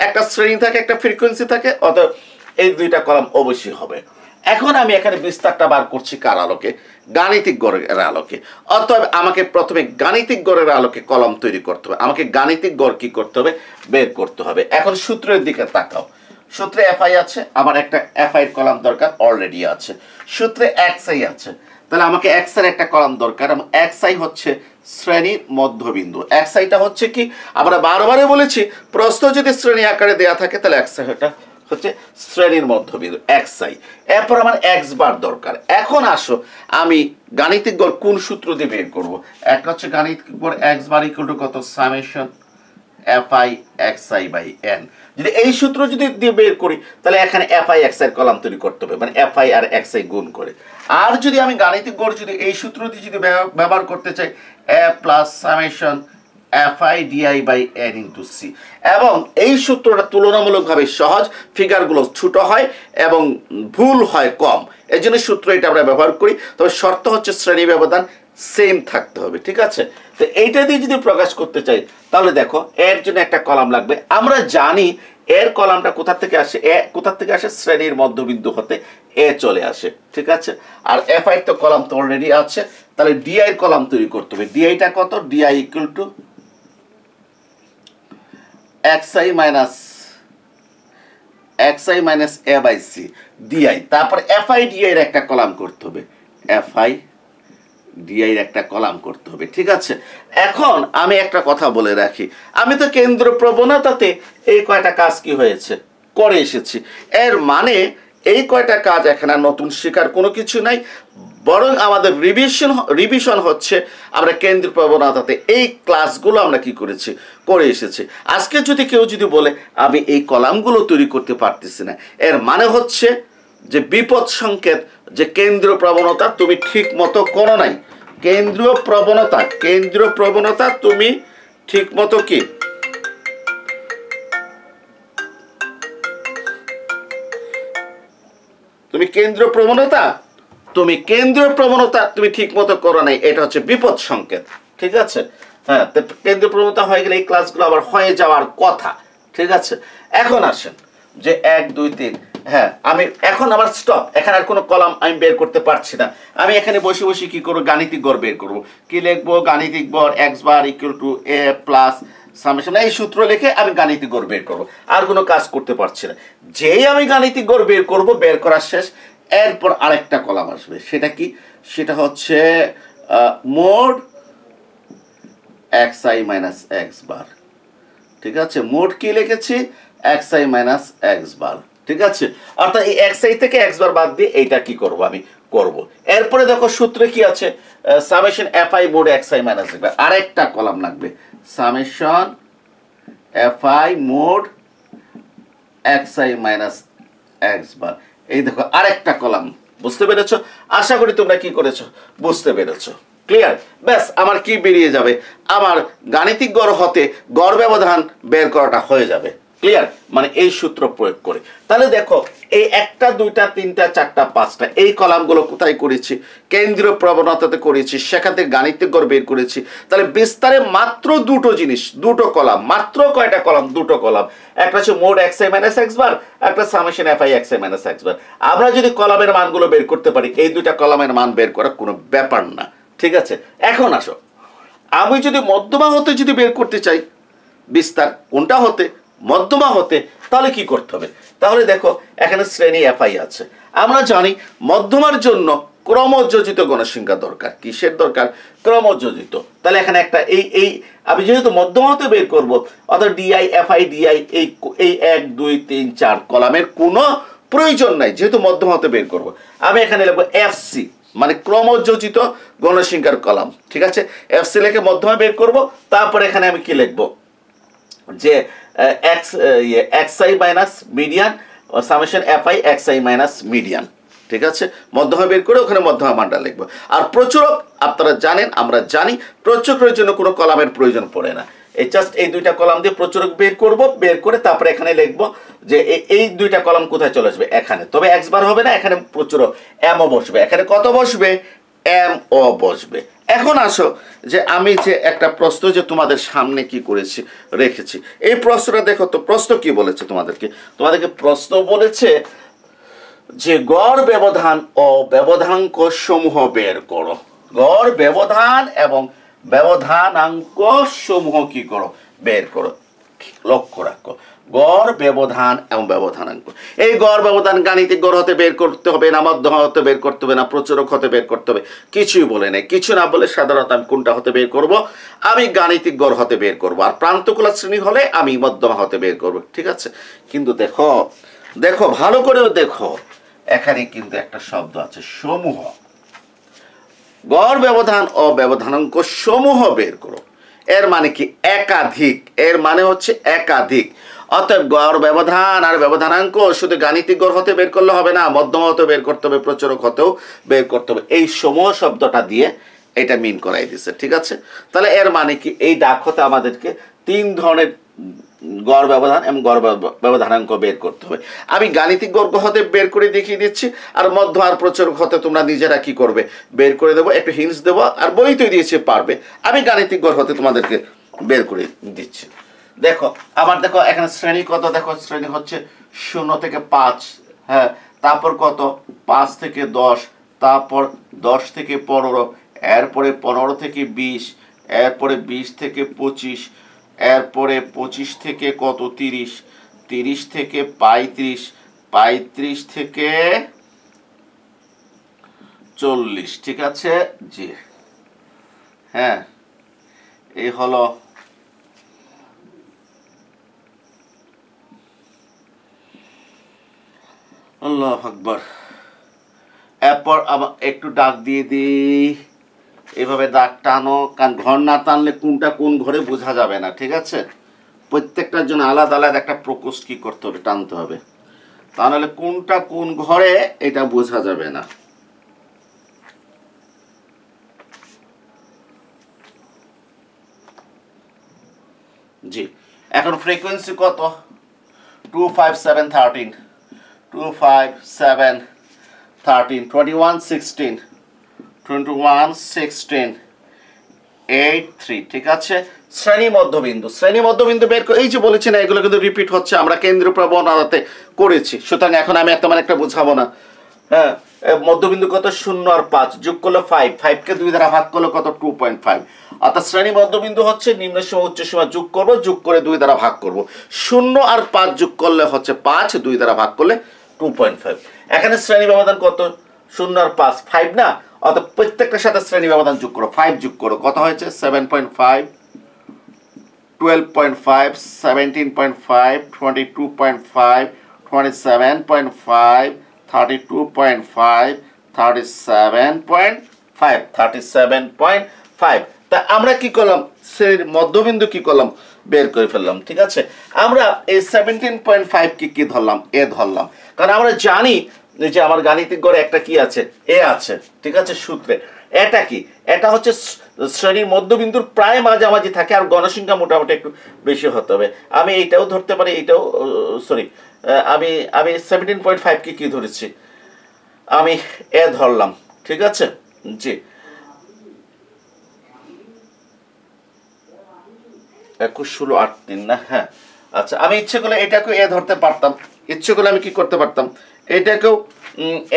একটা শ্রেণী থাকে, একটা ফ্রিকোয়েন্সি থাকে, অতএব এই দুইটা কলাম অবশ্যই হবে। এখন আমি এখানে বিস্তারটা বার করছি কার আলোকে? গাণিতিক গড়ের আলোকে। অতএব আমাকে প্রথমে গাণিতিক গড়ের আলোকে কলাম তৈরি করতে হবে। আমাকে গাণিতিক গড় কি করতে হবে, বের করতে হবে। এখন সূত্রের দিকে তাকাও। সূত্রে এফআই আছে, আমার একটা এফআই এর কলাম দরকার, অলরেডি আছে। সূত্রে এক্সআই আছে, তাহলে আমাকে এক্স এর একটা কলাম দরকার। এবং এক্সআই হচ্ছে শ্রেণীর মধ্যবিন্দু। এক্সআইটা হচ্ছে কি, আমরা বারবারই বলেছি, প্রশ্ন যদি শ্রেণী আকারে দেয়া থাকে, তাহলে এক্সআই হচ্ছে শ্রেণীর মধ্যবিন্দু, এক্সআই। এরপর আমার এক্স বার দরকার। এখন আসো, আমি গাণিতিক গড় কোন সূত্র দিয়ে বের করবো? একটা হচ্ছে গাণিতিক গড় এক্স বার ইকুয়াল টু কত, summation FI XI by N. যদি এই সূত্র যদি দিয়ে বের করি, তাহলে এখানে এফআই এক্সআই এর কলাম তৈরি করতে হবে, মানে এফআই আর এক্সআই গুণ করে। আর যদি আমি গাণিতিক গড় যদি এই সূত্র দিয়ে যদি ব্যবহার করতে চাই, a plus summation f i d i by n into c. এবং এই সূত্রটা তুলনামূলকভাবে সহজ, ফিগারগুলো ছোট হয় এবং ভুল হয় কম, এই জন্য সূত্র এটা আমরা ব্যবহার করি। তবে শর্ত হচ্ছে শ্রেণী ব্যবধান সেম থাকতে হবে, ঠিক আছে? তো এইটা দিয়ে যদি প্রকাশ করতে চাই, তাহলে দেখো এর জন্য একটা কলাম লাগবে। আমরা জানি এর কলামটা কোথা থেকে আসে, কোথা থেকে আসে, শ্রেণীর মধ্যবিন্দু হতে এ চলে আসে, ঠিক আছে? আর এফআই তো কলাম তো অলরেডি আছে, তাহলে ডিআই এর কলাম তৈরি করতে হবে। ডিআইটা কত, DI equal to xi minus a by C DI. তারপর এফআই ডিআই এর একটা কলাম করতে হবে, এফআই ডিআই এর একটা কলাম করতে হবে, ঠিক আছে? এখন আমি একটা কথা বলে রাখি, আমি তো কেন্দ্র প্রবণতাতে এই কয়টা কাজ কি হয়েছে, করে এসেছি। এর মানে এই কয়টা কাজ এখানে নতুন শেখার কোনো কিছু নাই, বরং আমাদের রিভিশন হচ্ছে আমরা কেন্দ্রীয় প্রবণতাতে এই ক্লাসগুলো আমরা কি করেছি, করে এসেছি। আজকে যদি কেউ যদি বলে আমি এই কলামগুলো তৈরি করতে পারতেছি না, এর মানে হচ্ছে যে বিপদ সংকেত, যে কেন্দ্রীয় প্রবণতা তুমি ঠিক মতো করো নাই। কেন্দ্রীয় প্রবণতা তুমি ঠিক মতো কি তুমি কেন্দ্রীয় প্রবণতা তুমি ঠিক মতো করো নাই, এটা হচ্ছে বিপদ সংকেত। ঠিক আছে, হ্যাঁ, কেন্দ্রীয় প্রবণতা হয়ে গেলে এই ক্লাসগুলো আবার হয়ে যাওয়ার কথা। ঠিক আছে, এখন আসেন যে 1 2 3, হ্যাঁ আমি এখন আবার স্টপ, এখানে আর কোনো কলাম আমি বের করতে পারছি না। আমি এখানে বসে বসে কি করবো, গাণিতিক গড় বের করবো। কি লিখবো, গাণিতিক গড় x bar equal to a plus summation, এই সূত্র লিখে আমি গাণিতিক গড় বের করবো, আর কোনো কাজ করতে পারছি না। যেই আমি গাণিতিক গড় বের করব, বের করার শেষ, এরপর আরেকটা কলাম আসবে। সেটা কি, সেটা হচ্ছে মোড xi মাইনাস x বার। ঠিক আছে, মোড কি লিখেছি, xi মাইনাস x বার। ঠিক আছে, অর্থাৎ এই xi থেকে x বার বাদ দিয়ে এইটা কি করব, আমি করব। এরপরে দেখো সূত্রে কি আছে, summation fi mod xi minus x বার, আরেকটা কলাম লাগবে, summation fi mod xi minus x বার। এই দেখো আরেকটা কলাম, বুঝতে পেরেছো? আশা করি তোমরা কি করেছো, বুঝতে পেরেছো। ক্লিয়ার? ব্যাস, আমার কি বেরিয়ে যাবে, আমার গাণিতিক গড় হতে গড় ব্যবধান বের করাটা হয়ে যাবে। ক্লিয়ার? মানে এই সূত্র প্রয়োগ করে। তাহলে দেখো এই 1টা 2টা 3টা 4টা 5টা এই কলামগুলো কোথায় করেছি, কেন্দ্রীয় প্রবণতাতে করেছি, সেখান থেকে গাণিতিক গড় বের করেছি। তাহলে বিস্তারে মাত্র দুটো জিনিস, দুটো কলাম, মাত্র কয়টা কলাম, দুটো কলাম। একটা হচ্ছে মোড xi মাইনাস x বার, একটা summation fi xi minus x বার। আমরা যদি কলামের মানগুলো বের করতে পারি, এই দুইটা কলামের মান বের করা কোনো ব্যাপার না। ঠিক আছে, এখন আসো, আমি যদি মধ্যমা হতে যদি বের করতে চাই বিস্তার, কোনটা হতে, মধ্যমা হতে, তাহলে কি করতে হবে? তাহলে দেখো এখানে শ্রেণী fi আছে, আমরা জানি মধ্যমার জন্য ক্রমযোজিত গণসংখ্যা দরকার। কিসের দরকার? ক্রমযোজিত। তাহলে এখানে একটা এই আমি যেহেতু মধ্যমা হতে বের করব, অর্থাৎ di fi di এই 1 2 3 4 কলামের কোনো প্রয়োজন নাই, যেহেতু মধ্যমা হতে বের করব। আমি এখানে লিখব fc, মানে ক্রমযোজিত গণসংখ্যার কলাম। ঠিক আছে, fc লিখে মধ্যমা বের করব। তারপর এখানে আমি কি লিখব, যে xi minus median, summation fi xi minus median. ঠিক আছে, মধ্যমা বের করে ওখানে মধ্যমা মানটা লিখবো। আর প্রচুরক আপনারা জানেন, আমরা জানি প্রচুরকের জন্য কোনো কলামের প্রয়োজন পড়ে না। এই জাস্ট এই দুইটা কলাম দিয়ে প্রচুরক বের করব, বের করে তারপরে এখানে লিখবো যে এই দুইটা কলাম কোথায় চলে আসবে, এখানে। তবে x বার হবে না, এখানে প্রচুরক m ও বসবে। এখানে কত বসবে, m ও বসবে। এখন আসো যে আমি যে একটা প্রশ্ন যে তোমাদের সামনে কি করেছি, রেখেছি, এই প্রশ্নটা দেখো তো। প্রশ্ন কি বলেছে তোমাদেরকে প্রশ্ন বলেছে যে গড় ব্যবধান ও ব্যবধানাঙ্ক সমূহ বের করো। গড় ব্যবধান এবং ব্যবধানাঙ্ক সমূহ কি করো, বের করো। লক্ষ্য রাখো, গড় ব্যবধান এবং ব্যবধানাঙ্ক। এই গড় ব্যবধান গাণিতিক গড় হতে বের করতে হবে না, মধ্যমা হতে বের করতে হবে না, প্রচুরক হতে বের করতে হবে, কিছুই বলে নেই। কিছু না বলে সাধারণত আমি কোনটা হতে বের করব, আমি গাণিতিক গড় হতে বের করব। আর প্রান্তকলা শ্রেণী হলে আমি মধ্যমা হতে বের করব। ঠিক আছে, কিন্তু দেখো দেখো ভালো করেও দেখো, এখানে কিন্তু একটা শব্দ আছে, সমূহ। গড় ব্যবধান ও ব্যবধানাঙ্ক সমূহ বের করো, এর মানে কি, একাধিক। এর মানে হচ্ছে একাধিক। অতএব গড় ব্যবধান আর ব্যবধানাঙ্ক শুধু গাণিতিক গড় হতে বের করলে হবে না, মধ্যমা হতে বের করতে হবে, প্রচুরক হতেও বের করতে হবে। এই সমূহ শব্দটা দিয়ে এটা মিন করাই দিচ্ছে। ঠিক আছে, তাহলে এর মানে কি, এই ডাক হতে আমাদেরকে 3 ধরনের গড় ব্যবধান এবং গড় ব্যবধানাঙ্ক বের করতে হবে। আমি গাণিতিক গড় হতে বের করে দেখিয়ে দিচ্ছি, আর মধ্য আর প্রচুরক হতে তোমরা নিজেরা কি করবে, বের করে দেবো, একটু হিন্টস দেবো, আর বই তো দিয়েছে পারবে। আমি গাণিতিক গড় হতে তোমাদেরকে বের করে দিচ্ছি। দেখো আমার, দেখো এখানে শ্রেণী কত, দেখো শ্রেণী হচ্ছে 0 থেকে 5, হ্যাঁ, তারপর কত 5 থেকে 10, তারপর 10 থেকে 15, এরপরে 15 থেকে 20, এরপরে 20 থেকে 25, এরপরে 25 থেকে কত 30, 30 থেকে 35, 35 থেকে 40। ঠিক আছে, জি হ্যাঁ, এই হলো আল্লাহু আকবার। এরপর আবার একটু ডাক দিয়ে দিই, এভাবে দাগ টানো, কারণ ঘর না টানলে কোনটা কোন ঘরে বোঝা যাবে না। ঠিক আছে, প্রত্যেকটার জন্য আলাদা আলাদা একটা প্রকোষ্ঠ কি করতে হবে, টানতে হবে, তা নাহলে কোনটা কোন ঘরে এটা বোঝা যাবে না। জি, এখন ফ্রিকোয়েন্সি কত, 25713, 25713, 13, 21, 16, 21, 16, 8, 3, ঠিক আছে। শ্রেণী মধ্যবিন্দু বের করে, এই যে বলেছি না এগুলো কিন্তু রিপিট হচ্ছে, আমরা কেন্দ্রীয় প্রবণতাতে করেছি, সুতরাং এখন আমি তেমন একটা বুঝাবো না। হ্যাঁ, মধ্যবিন্দু কত 0 আর 5 যোগ করলে 5, 5 কে 2 দ্বারা ভাগ করলে কত 2.5, অর্থাৎ শ্রেণী মধ্যবিন্দু হচ্ছে নিম্ন সীমা উচ্চ সীমা যোগ করব, যোগ করে 2 দ্বারা ভাগ করব, 0 আর 5 যোগ করলে হচ্ছে 5, 2 দ্বারা ভাগ করলে 2.5। এখানে শ্রেণী ব্যবধান কত 0 আর 5, 5 না, অর্থাৎ প্রত্যেকটার সাথে শ্রেণী ব্যবধান যোগ করো, 5 যোগ করো, কত হয়েছে 7.5, 12.5, 17.5, 22.5, 27.5, 32.5, 37.5। তা আমরা কি করলাম, শ্রেণীর মধ্যবিন্দু কি করলাম, বের করে ফেললাম। ঠিক আছে, আমরা এই 17.5 কি ধরলাম, এ ধরলাম, কারণ আমরা জানি যে আমার গাণিতিক গড়ে একটা কি আছে, এ আছে। ঠিক আছে, সূত্রে এটা কি, এটা হচ্ছে শ্রেণীর মধ্যবিন্দুর প্রায় মাঝামাঝি থাকে, আর গণসংখ্যা মোটামুটি একটু বেশি হতে হবে। আমি এইটাও ধরতে পারি, এইটাও সরি, আমি 17.5 কি ধরেছি, আমি এ ধরলাম। ঠিক আছে, জি 21, 16, 8, 3 না, হ্যাঁ আচ্ছা, আমি ইচ্ছে করলে এটাকেও এ ধরতে পারতাম, ইচ্ছে করলে আমি কি করতে পারতাম, এটাকেও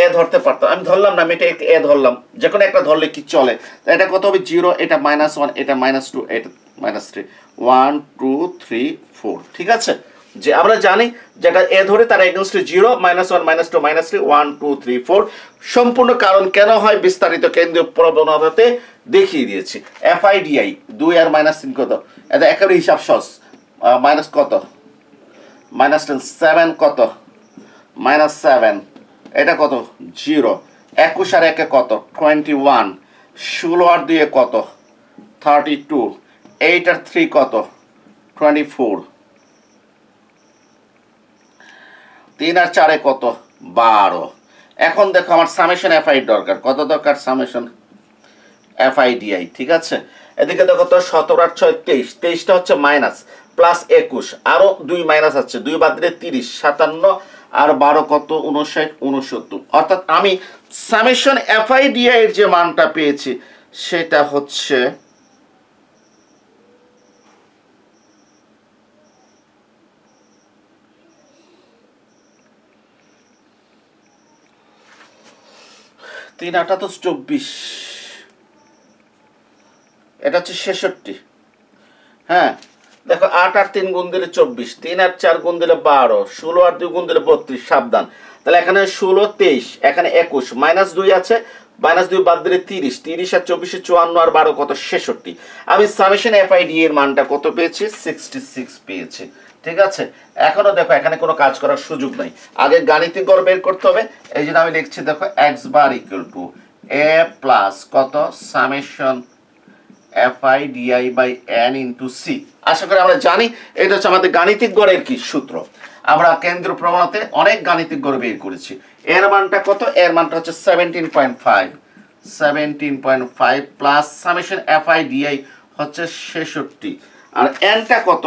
এ ধরতে পারতাম, আমি ধরলাম না, আমি এটা এ ধরলাম, যে কোনো একটা ধরলে কি চলে। এটা কত হবে 0, এটা -1, এটা -2, এটা -3, 1 2 3 4। ঠিক আছে, যে আমরা জানি যেটা এ ধরে তার এগেইনস্ট 0, -1 -2 -3 1 2 3 4। সম্পূর্ণ কারণ কেন হয় বিস্তারিত কেন্দ্রীয় প্রবণতাতে দেখিয়ে দিয়েছি। FIDI 2 আর -3 কত, এটা একেবারে হিসাব সহজ, মাইনাস কত -10, 7 কত -7, এটা কত 0, 21 আর 1 কত 21, 16 আর 2 কত 32, 8 আর 3 কত 24, 3 আর 4 কত 12। এখন দেখো আমার সামেশন FI দরকার, কত দরকার সামেশন FIDI। ঠিক আছে, এদিকে দেখো তো 17 আর 6 23, 23টা হচ্ছে মাইনাস, প্লাস 21, আরো 2 মাইনাস আছে, 2 বাদ দিলে 30, 57 আর 12 কত 59, 69। অর্থাৎ আমি সামেশন FIDI এর যে মানটা পেয়েছি সেটা হচ্ছে তিন 8 24, এটা হচ্ছে 66। হ্যাঁ দেখো 8 আর 3 গুণ দিলে 24, 3 আর 4 গুণ দিলে 12, 16 আর 2 গুণ দিলে 32, সাবধান। তাহলে এখানে 16 23, এখানে 21, -2 আছে, -2 বাদ দিলে 30, 30 আর 24 54 আর 12 কত 66। আমি সামেশন FIDI এর মানটা কত পেয়েছি 66 পেয়েছি। ঠিক আছে, এখনো দেখো এখানে কোনো কাজ করার সুযোগ নাই, আগে গাণিতিক গড় বের করতে হবে। এই জন্য আমি লিখছি দেখো x bar equal to a plus কত summation FIDI by n into c। আশা করি আমরা জানি এটা হচ্ছে আমাদের গাণিতিক গড়ের কি সূত্র। আমরা কেন্দ্র প্রমাণতে অনেক গাণিতিক গড় বের করেছি। এর মানটা কত, এর মানটা হচ্ছে 17.5 প্লাস সামেশন FIDI হচ্ছে 66, আর n টা কত,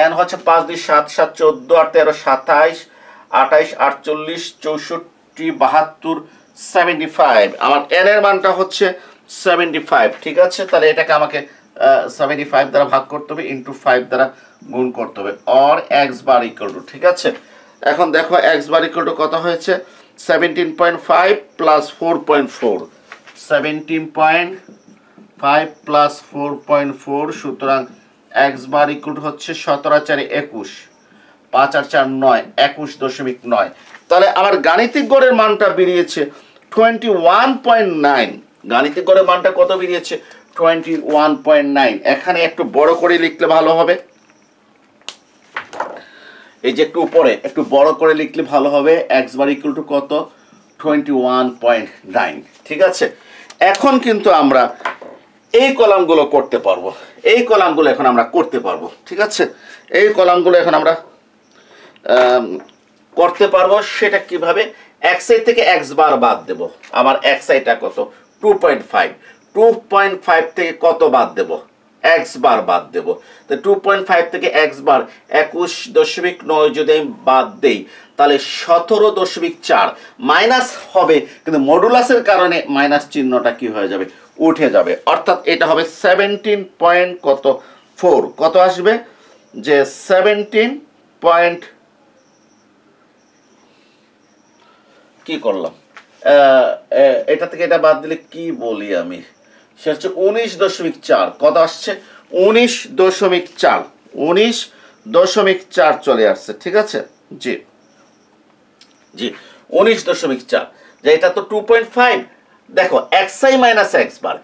n হচ্ছে 5 2 7 7 14 আর 13 27 28 48 64 72 75। আমার n এর মানটা হচ্ছে 75। ঠিক আছে, তাহলে এটাকে আমাকে 75 দ্বারা ভাগ করতে হবে, ইন্টু 5 দ্বারা গুণ করতে হবে, or x bar equal two. ঠিক আছে, এখন দেখো x বার ইকুয়াল টু কত হয়েছে 17.5 প্লাস 4.4, 17.5 প্লাস 4.4, সুতরাং x বার ইকুয়াল টু হচ্ছে 17 আর 4 21, 5 আর 4 9, 21.9। তাহলে আমার গাণিতিক গড়ের মানটা বেরিয়েছে 21.9। গাণিতিক গড়ের মানটা কত বেরিয়েছে 21.9। এখানে একটু বড় করে লিখলে ভালো হবে, এই যে একটু উপরে একটু বড় করে লিখলে ভালো হবে, x বার ইকুয়াল টু কত 21.9। ঠিক আছে, এখন কিন্তু আমরা এই কলামগুলো করতে পারবো, এই কলামগুলো এখন আমরা করতে পারবো। ঠিক আছে, এই কলামগুলো এখন আমরা করতে পারবো। সেটা কিভাবে, xi থেকে x বার বাদ দেব, আমার xiটা কত 2.5, 2.5 থেকে কত বাদ দেব এক্স বার বাদ দেব। তো 2.5 থেকে এক্স বার 21.9 যদি আমি বাদ দেই তাহলে 17.4 মাইনাস হবে, কিন্তু মডুলাসের কারণে মাইনাস চিহ্নটা কি হয়ে যাবে, উঠে যাবে। অর্থাৎ এটা হবে 17 পয়েন্ট কত 4, কত আসবে যে 17 পয়েন্ট, কি করলাম এটা থেকে এটা বাদ দিলে কি বলি আমি, সে হচ্ছে 19.4, কত আসছে 19.4, 19.4 চলে আসছে, ঠিক আছে। জি জি 19.4, যে এটা তো 2.5, দেখো xi minus x bar,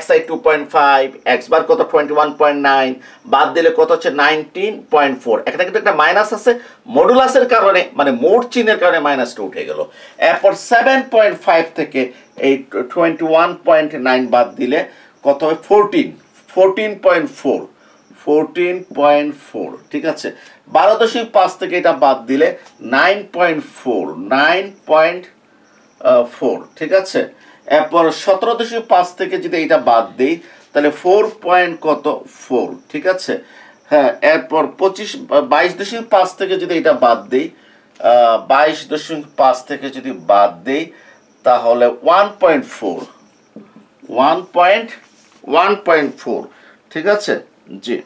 xi 2.5, x bar কত 21.9, বাদ দিলে কত হচ্ছে 19.4। এখানে কিন্তু একটা মাইনাস আছে, মডুলাসের কারণে মানে মোট চিহ্নের কারণে মাইনাসটা উঠে গেল। এরপর 7.5 থেকে এই 21.9 বাদ দিলে কত হবে 14.4, 14.4, ঠিক আছে। 12.5 থেকে এটা বাদ দিলে 9.4, 9.4, ঠিক আছে। এরপর 17.5 থেকে যদি এটা বাদ দিই তাহলে 4 পয়েন্ট কত 4, ঠিক আছে। হ্যাঁ, এরপর 22.5 থেকে যদি এটা বাদ দিই, 22.5 থেকে যদি বাদ দিই তাহলে 1.4, 1.4, ঠিক আছে। জি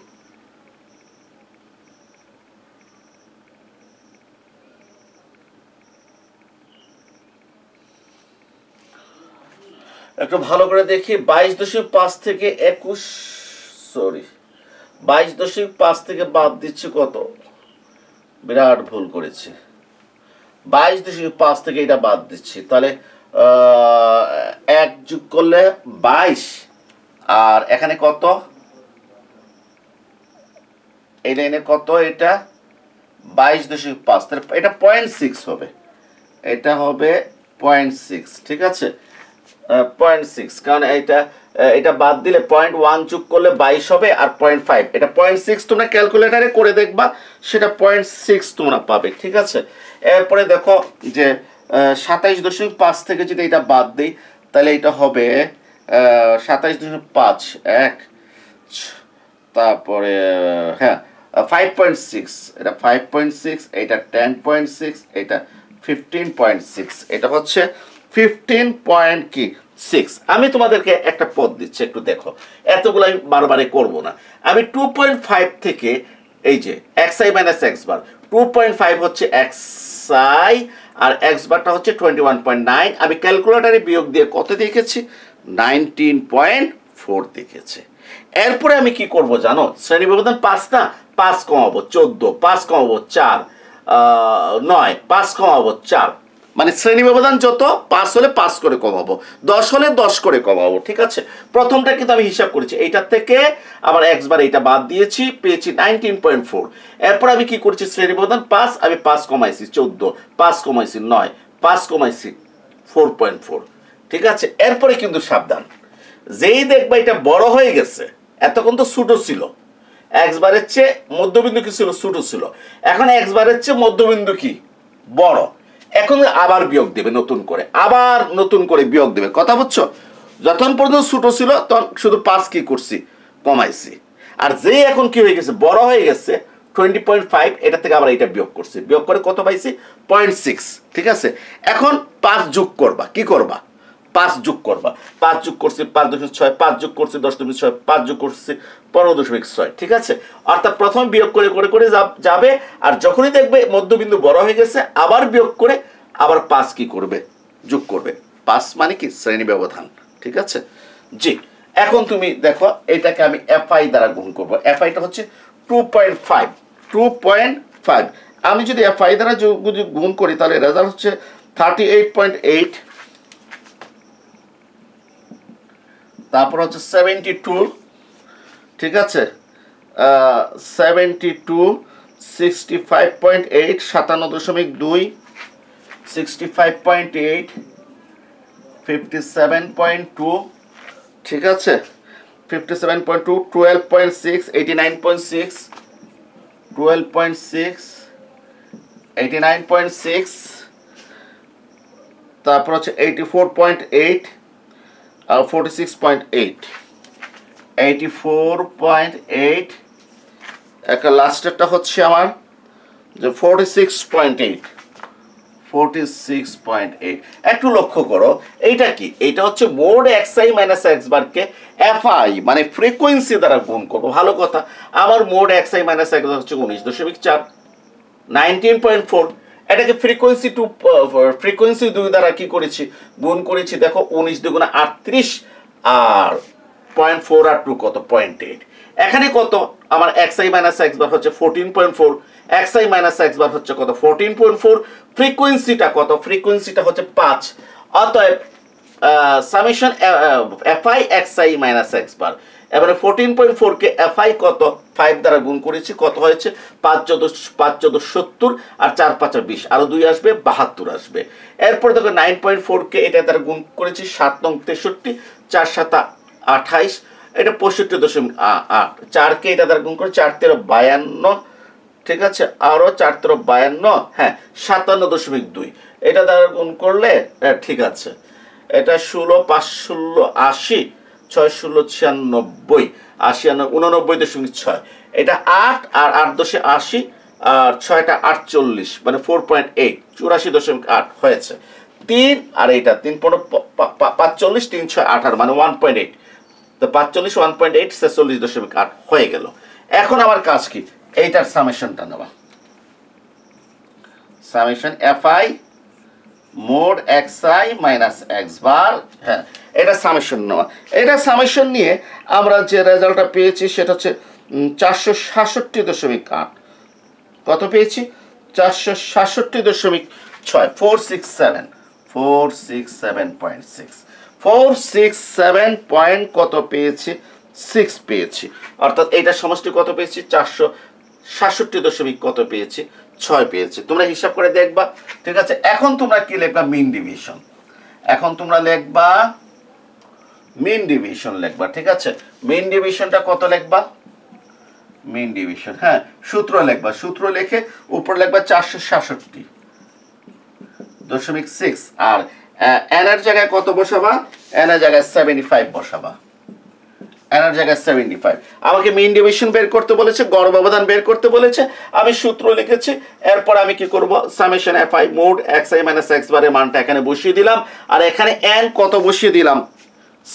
একটু ভালো করে দেখি, 22.5 থেকে 21, সরি 22.5 থেকে বাদ দিচ্ছি কত, বিরাট ভুল করেছি। 22.5 থেকে এটা বাদ দিচ্ছি, তাহলে 1 যোগ করলে 22, আর এখানে কত, এই লাইনে কত, এটা 22.5, তাহলে এটা 0.6 হবে, এটা হবে 0.6, ঠিক আছে। 0.6, কারণ এটা বাদ দিলে 0.1 যোগ করলে 22 হবে, আর 0.5 এটা 0.6, তোমরা ক্যালকুলেটারে করে দেখবা সেটা 0.6 তোমরা পাবে, ঠিক আছে। এরপরে দেখো যে 27.5 থেকে যদি এটা বাদ দিই তাহলে এটা হবে 27.5, 1, তারপরে হ্যাঁ 5.6, এটা 5.6, এটা 10.6, এটা 15.6, এটা হচ্ছে 15.6। আমি তোমাদেরকে একটা পদ দিচ্ছি, একটু দেখো, এতগুলো আমি বারবারে করব না। আমি 2.5 থেকে এই যে xi মাইনাস এক্স বার, 2.5 হচ্ছে xi আর এক্স বারটা হচ্ছে 21.9, আমি ক্যালকুলেটারে বিয়োগ দিয়ে কত দেখেছি 19.4 দেখেছি। এরপরে আমি কি করব জানো, শ্রেণী ব্যবধান 5 না, 5 কমাবো 14, 5 কমাবো 4, 9, 5 কমাবো 4, মানে শ্রেণী ব্যবধান যত 5 হলে 5 করে কমাবো, 10 হলে 10 করে কমাবো, ঠিক আছে। প্রথমটা কিন্তু আমি হিসাব করেছি, এইটার থেকে আবার এক্স বার এটা বাদ দিয়েছি, পেয়েছি 19.4। এরপর আমি কি করছি, শ্রেণী ব্যবধান 5, আমি 5 কমাইছি 14, 5 কমাইছি 9, 5 কমাইছি 4.4, ঠিক আছে। এরপরে কিন্তু সাবধান, যেই দেখবা এটা বড় হয়ে গেছে, এতক্ষণ তো ছোট ছিল, এক্স বারের চেয়ে মধ্যবিন্দু কি ছিল, ছোট ছিল, এখন এক্স বারের চেয়ে মধ্যবিন্দু কি বড়, এখন আবার বিয়োগ দেবে, নতুন করে আবার নতুন করে বিয়োগ দেবে, কথা বুঝছো। যতক্ষণ পর্যন্ত ছোট ছিল তখন শুধু 5 কি করছি, কমাইছি, আর যেই এখন কি হয়ে গেছে, বড় হয়ে গেছে 20.5, এটা থেকে আবার এটা বিয়োগ করছি, বিয়োগ করে কত পাইছি 0.6, ঠিক আছে। এখন 5 যোগ করবা, কি করবা 5 যোগ করবা, 5 যোগ করছি 5.6, 5 যোগ করছি 10.6, 5 যোগ করছি 15.6, ঠিক আছে। অর্থাৎ প্রথম বিয়োগ করে করে করে যাবে, আর যখনই দেখবে মধ্যবিন্দু বড় হয়ে গেছে আবার বিয়োগ করে আবার 5 কি করবে, যোগ করবে। 5 মানে কি শ্রেণী ব্যবধান, ঠিক আছে। জি এখন তুমি দেখো, এটাকে আমি এফআই দ্বারা গুণ করব, এফআইটা হচ্ছে 2.5, 2.5, আমি যদি এফআই দ্বারা গুণ করি তাহলে রেজাল্ট হচ্ছে 38.8, তারপর হচ্ছে 72, ঠিক আছে, 72, 65.8, 57.2, 65.8, 57.2, ঠিক আছে, 57.2, 12.6, 89.6, 12.6, 89.6, তারপর হচ্ছে 84.8 আর 46.8, 84.8, একটা লাস্টেরটা হচ্ছে আমার যে 46.8, 46.8। একটু লক্ষ্য করো এইটা কি, এইটা হচ্ছে মোড xi মাইনাস এক্স বারকে fi মানে ফ্রিকোয়েন্সি দ্বারা গুণ করবো। ভালো কথা, আমার মোড xi মাইনাস এক্স হচ্ছে 19.4, 19.4। এটাকে ফ্রিকোয়েন্সি 2 দ্বারা কি করেছি, গুণ করেছি। দেখো 19 দুগুণে 38 আর 0.4 আর 2 কত, 0.8। এখানে কত, আমার xi মাইনাস এক্স বার হচ্ছে 14.4, xi মাইনাস এক্স বার হচ্ছে কত, 14.4। ফ্রিকোয়েন্সিটা কত, ফ্রিকোয়েন্সিটা হচ্ছে 5। অতএব summation fi xi minus x bar, এবারে 14.4 কে fi কত 5 দ্বারা গুণ করেছি, কত হয়েছে 5 14 70 আর 4 5 20, আরো 2 আসবে 72 আসবে। এরপর দেখো 9.4 কে এটা দ্বারা গুণ করেছি 7 9 63, 4 7 28, এটা 65.8। 4 কে এটা দ্বারা গুণ করে 4 13 52, ঠিক আছে, আরো 4 13 52, হ্যাঁ 57.2, এটা দ্বারা গুণ করলে ঠিক আছে, এটা 16 5 16 80, 6 16 96, 80 89.6, এটা 8 আর 8 10 80 আর 6টা 48 মানে 4.8, 84.8 হয়েছে। 3 আর এটা 3 45 3 6 18 মানে 1.8, তো 45 1.8 46.8 হয়ে গেল। এখন আমার কাজ কি, এইটার সামেশনটা নেওয়া, summation fi mod xi minus x bar, হ্যাঁ এটা সামেশন নেওয়া। এটা সামেশন নিয়ে আমরা যে রেজাল্টটা পেয়েছি সেটা হচ্ছে 466.8। কত পেয়েছি, 466.6, 467.6, 467 পয়েন্ট কত পেয়েছি, 6 পেয়েছি। অর্থাৎ এইটার সমষ্টি কত পেয়েছি, 466 কত পেয়েছি, 6 পেয়েছি। তোমরা হিসাব করে দেখবা, ঠিক আছে। এখন তোমরা কি লিখবা, মিন ডিভিশন। এখন তোমরা লিখবা মিন ডিভিশন লিখবা, ঠিক আছে। মিন ডিভিশনটা কত লিখবা, মিন ডিভিশন, হ্যাঁ সূত্র লিখবা, সূত্র লিখে উপর লিখবা 466.6 আর এন এর জায়গায় কত বসাবা, এন এর জায়গায় 75 বসাবা, এন এর জায়গায় 75। আমাকে মিন ডিভিশন বের করতে বলেছে, গড় ব্যবধান বের করতে বলেছে, আমি সূত্র লিখেছি। এরপর আমি কি করব, summation fi mod xi minus x বারের মানটা এখানে বসিয়ে দিলাম, আর এখানে n কত বসিয়ে দিলাম,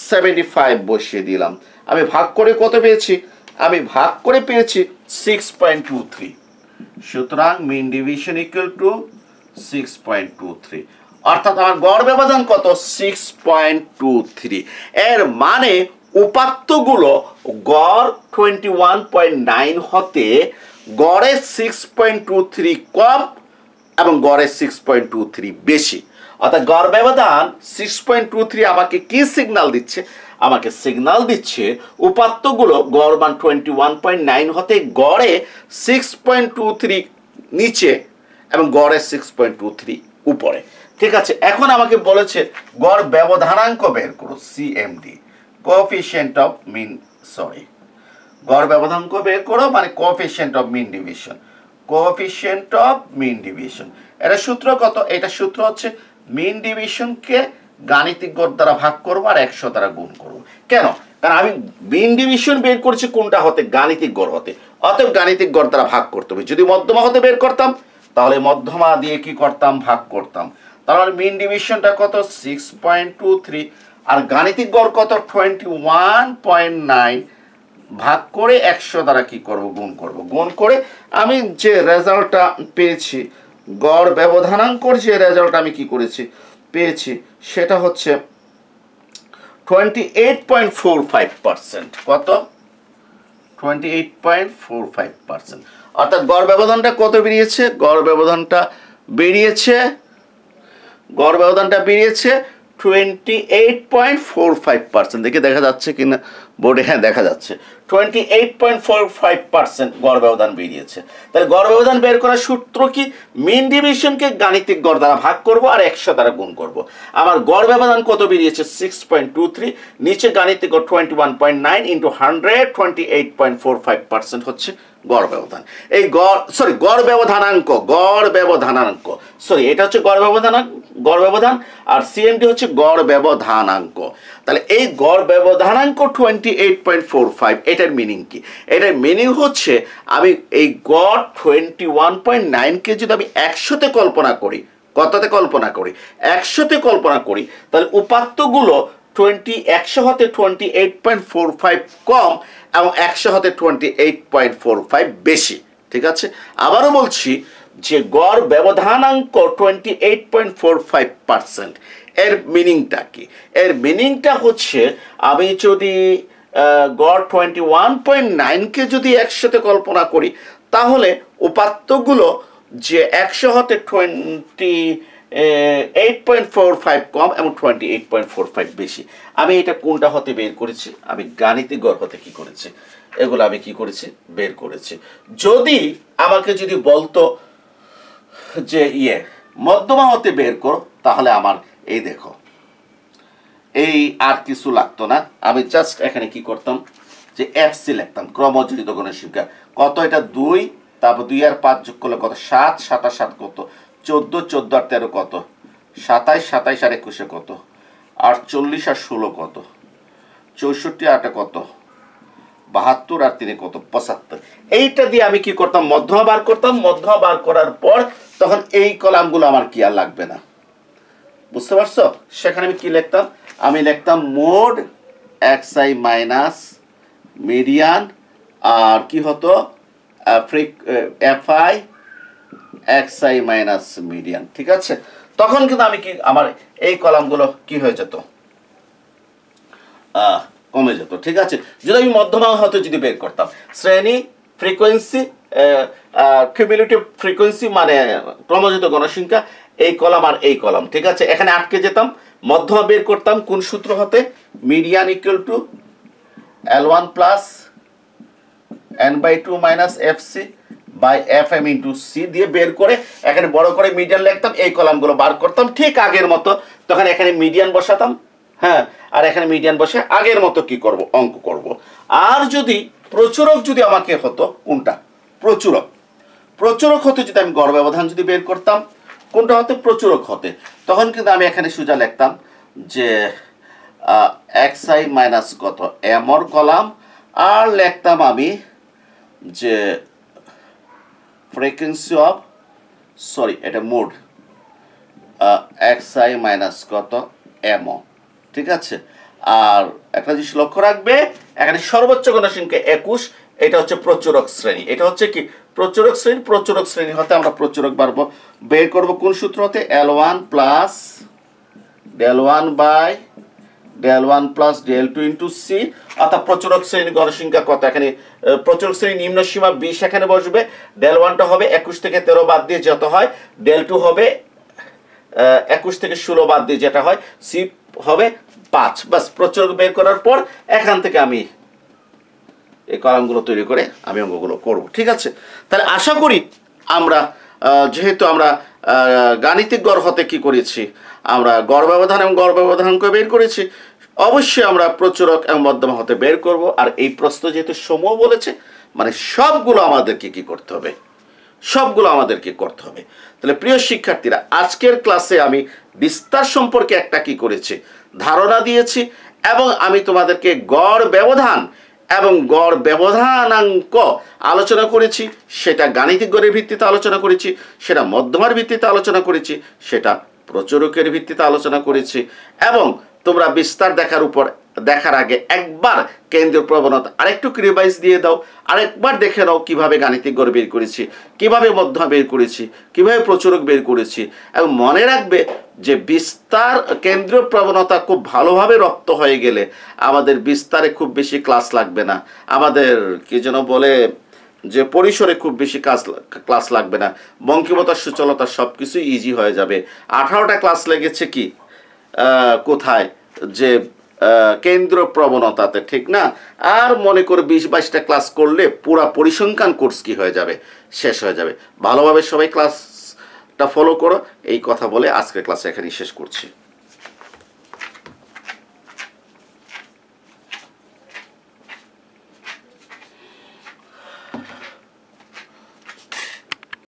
75 বসিয়ে দিলাম। আমি ভাগ করে কত পেয়েছি, আমি ভাগ করে পেয়েছি 6.23। সুতরাং মিন ডিভিশন ইকুয়াল টু 6.23, অর্থাৎ আমার গড় ব্যবধান কত, 6.23। এর মানে উপাত্তগুলো গড় 21.9 হতে গড়ের 6.23 কম এবং গড়ের 6.23 বেশি। অর্থাৎ গড় ব্যবধান 6.23 আমাকে কি সিগন্যাল দিচ্ছে, আমাকে সিগন্যাল দিচ্ছে উপাত্তগুলো গড় মান 21.9 হতে গড়ে 6.23 নিচে এবং গড়ে 6.23 উপরে, ঠিক আছে। এখন আমাকে বলেছে গড় ব্যবধানাঙ্ক বের করো, CMD, coefficient of mean, sorry গড় ব্যবধানাঙ্ক বের করো মানে coefficient of mean division, coefficient of mean division. এটা সূত্র কত, এটা সূত্র হচ্ছে মিন ডিভিশনকে গাণিতিক গড় দ্বারা ভাগ করবো আর 100 দ্বারা গুণ করবো। কেন, কারণ আমি মিন ডিভিশন বের করছি কোনটা হতে, গাণিতিক গড় হতে, অতএব গাণিতিক গড় দ্বারা ভাগ করতে হবে। যদি মধ্যমা হতে বের করতাম তাহলে মধ্যমা দিয়ে কি করতাম, ভাগ করতাম। তাহলে মিন ডিভিশনটা কত, 6.23 আর গাণিতিক গড় কত, 21.9, ভাগ করে 100 দ্বারা কি করব, গুণ করব। গুণ করে আমি যে রেজাল্টটা পেয়েছি, গড় ব্যবধানাঙ্কর যে রেজাল্ট আমি কি করেছি পেয়েছি, সেটা হচ্ছে 28.45%। কত, 28.45%। অর্থাৎ গড় ব্যবধানটা কত বেরিয়েছে, গড় ব্যবধানটা বেরিয়েছে 28.45%। দেখে দেখা যাচ্ছে কিনা বোর্ডে, হ্যাঁ দেখা যাচ্ছে 28.45% গড় ব্যবধান বেরিয়েছে। তাহলে গড় ব্যবধান বের করার সূত্র কি, মিন ডিভিশনকে গাণিতিক গড় দ্বারা ভাগ করব আর 100 দ্বারা গুণ করব। আমার গড় ব্যবধান কত বেরিয়েছে, 6.23, নিচে গাণিতিক গড় 21.9 ইন্টু 100, 28.45% হচ্ছে গড় ব্যবধান। এই গড় ব্যবধানাঙ্ক, এটা হচ্ছে গড় গড় ব্যবধান, আর সিএমডি হচ্ছে গড় ব্যবধানাঙ্ক। তাহলে এই গড় ব্যবধানাঙ্ক 28.45, এটার মিনিং কি? এটার মিনিং হচ্ছে আমি এই গড় 21.9কে যদি আমি 100তে কল্পনা করি, কততে কল্পনা করি? 100তে কল্পনা করি, তাহলে উপাত্তগুলো 100 হতে 28.45 কম এবং 100 হতে 28.45 বেশি। ঠিক আছে, আবারও বলছি যে গড় ব্যবধানাঙ্ক 28.45%। এর মিনিংটা কি? এর মিনিংটা হচ্ছে আমি যদি গড় 21.9কে যদি 100তে কল্পনা করি, তাহলে উপাত্তগুলো যে 100 হতে 28.45 কম এবং 28.45 বেশি। আমি এটা কোনটা হতে বের করেছি? আমি গাণিতিক গড় হতে কি করেছি? এগুলো আমি কি করেছি? বের করেছি। যদি আমাকে যদি বলতো যে মধ্যমা হতে বের করো, তাহলে আমার এই দেখো এই আর কিছু লাগতো না, আমি জাস্ট এখানে কি করতাম যে এফসি লিখতাম, ক্রমযোজিত গণসংখ্যা। কত এটা? 2, তারপর 2 আর 5 যোগ করলে কত? 7, 7 আর 7 কত? 14, 14 আর 13 কত? 27, 27 আর 21 কত? 48 আর 16 কত? 64 আর 8 কত? 72 আর 3 কত? 75। এইটা দিয়ে আমি কি করতাম? মধ্যমা বার করতাম। মধ্যমা বার করার পর তখন এই কলামগুলো আমার কি আর লাগবে না, বুঝতে পারছো? সেখানে আমি কি লিখতাম? আমি লিখতাম মোড xi মাইনাস মিডিয়ান, আর কি হতো? fi xi minus median. ঠিক আছে, তখন কিন্তু আমি কি আমার এই কলামগুলো কি হয়ে যেত? কমে যেত। ঠিক আছে, যদি আমি মধ্যমা হতে যদি বের করতাম, শ্রেণী ফ্রিকোয়েন্সি কিউমুলেটিভ ফ্রিকোয়েন্সি মানে ক্রমযোজিত গণসংখ্যা, এই কলাম আর এই কলাম। ঠিক আছে, এখানে আটকে যেতাম। মধ্যমা বের করতাম কোন সূত্র হতে? Median equal to L1 plus n/2 minus fc by fm into c দিয়ে বের করে এখানে বড় করে মিডিয়ান লিখতাম, এই কলামগুলো বার করতাম ঠিক আগের মতো। তখন এখানে মিডিয়ান বসাতাম, হ্যাঁ, আর এখানে মিডিয়ান বসে আগের মতো কি করব? অঙ্ক করব। আর যদি প্রচুরক যদি আমাকে হতো, কোনটা? প্রচুরক। প্রচুরক হতে যদি আমি গড় ব্যবধান যদি বের করতাম, কোনটা হতে? প্রচুরক হতে। তখন কিন্তু আমি এখানে সোজা লিখতাম যে xi মাইনাস কত? mর কলাম, আর লিখতাম আমি যে ফ্রিকোয়েন্সি অফ, সরি এটা মোড xi মাইনাস কত? m। ঠিক আছে, আর একটা জিনিস লক্ষ্য রাখবে, এখানে সর্বোচ্চ গণসংখ্যা 21, এটা হচ্ছে প্রচুরক শ্রেণী। এটা হচ্ছে কি? প্রচুরক শ্রেণী। প্রচুরক শ্রেণী হতে আমরা প্রচুরক বের করব কোন সূত্র হতে? L1 plus del1 by del1 plus del2 into c, অর্থাৎ প্রচুরক শ্রেণী গণসংখ্যা কত? এখানে প্রচুরক শ্রেণী নিম্ন সীমা 20 এখানে বসবে। del1টা হবে 21 থেকে 13 বাদ দিয়ে যত হয়, del2 হবে 21 থেকে 16 বাদ দিয়ে যেটা হয়, c হবে 5। বাস, প্রচুরক বের করার পর এখান থেকে আমি এই কলামগুলো তৈরি করে আমি অঙ্কগুলো করব। ঠিক আছে, তাহলে আশা করি আমরা যেহেতু আমরা গাণিতিক গড় হতে কি করেছি? আমরা গড় ব্যবধান এবং গড় ব্যবধানাঙ্ক বের করেছি, অবশ্যই আমরা প্রচুরক এবং মধ্যমা হতে বের করব। আর এই প্রশ্ন যেহেতু সমূহ বলেছে, মানে সবগুলো আমাদেরকে কি করতে হবে? সবগুলো আমাদেরকে করতে হবে। তাহলে প্রিয় শিক্ষার্থীরা, আজকের ক্লাসে আমি বিস্তার সম্পর্কে একটা কি করেছি? ধারণা দিয়েছি, এবং আমি তোমাদেরকে গড় ব্যবধান এবং গড় ব্যবধানাঙ্ক আলোচনা করেছি। সেটা গাণিতিক গড়ের ভিত্তিতে আলোচনা করেছি, সেটা মধ্যমার ভিত্তিতে আলোচনা করেছি, সেটা প্রচুরকের ভিত্তিতে আলোচনা করেছি। এবং তোমরা বিস্তার দেখার আগে একবার কেন্দ্রীয় প্রবণতা আরেকটু রিভাইজ দিয়ে দাও, আরেকবার দেখে নাও কিভাবে গাণিতিক গড় বের করেছি, কিভাবে মধ্যমা বের করেছি, কিভাবে প্রচুরক বের করেছি। এবং মনে রাখবে যে বিস্তার কেন্দ্রীয় প্রবণতা খুব ভালোভাবে রপ্ত হয়ে গেলে আমাদের বিস্তারে খুব বেশি ক্লাস লাগবে না, আমাদের কি যেন বলে যে পরিসরে খুব বেশি ক্লাস লাগবে না, বঙ্কিমতা সুচলতা সব কিছু ইজি হয়ে যাবে। 18টা ক্লাস লেগেছে কি কোথায়? যে কেন্দ্র প্রবণতাতে, ঠিক না? আর মনে করে 20-22টা ক্লাস করলে পুরা পরিসংখ্যান কোর্স কি হয়ে যাবে? শেষ হয়ে যাবে। ভালোভাবে সবাই ক্লাসটা ফলো করো, এই কথা বলে আজকের ক্লাস এখানেই শেষ করছি।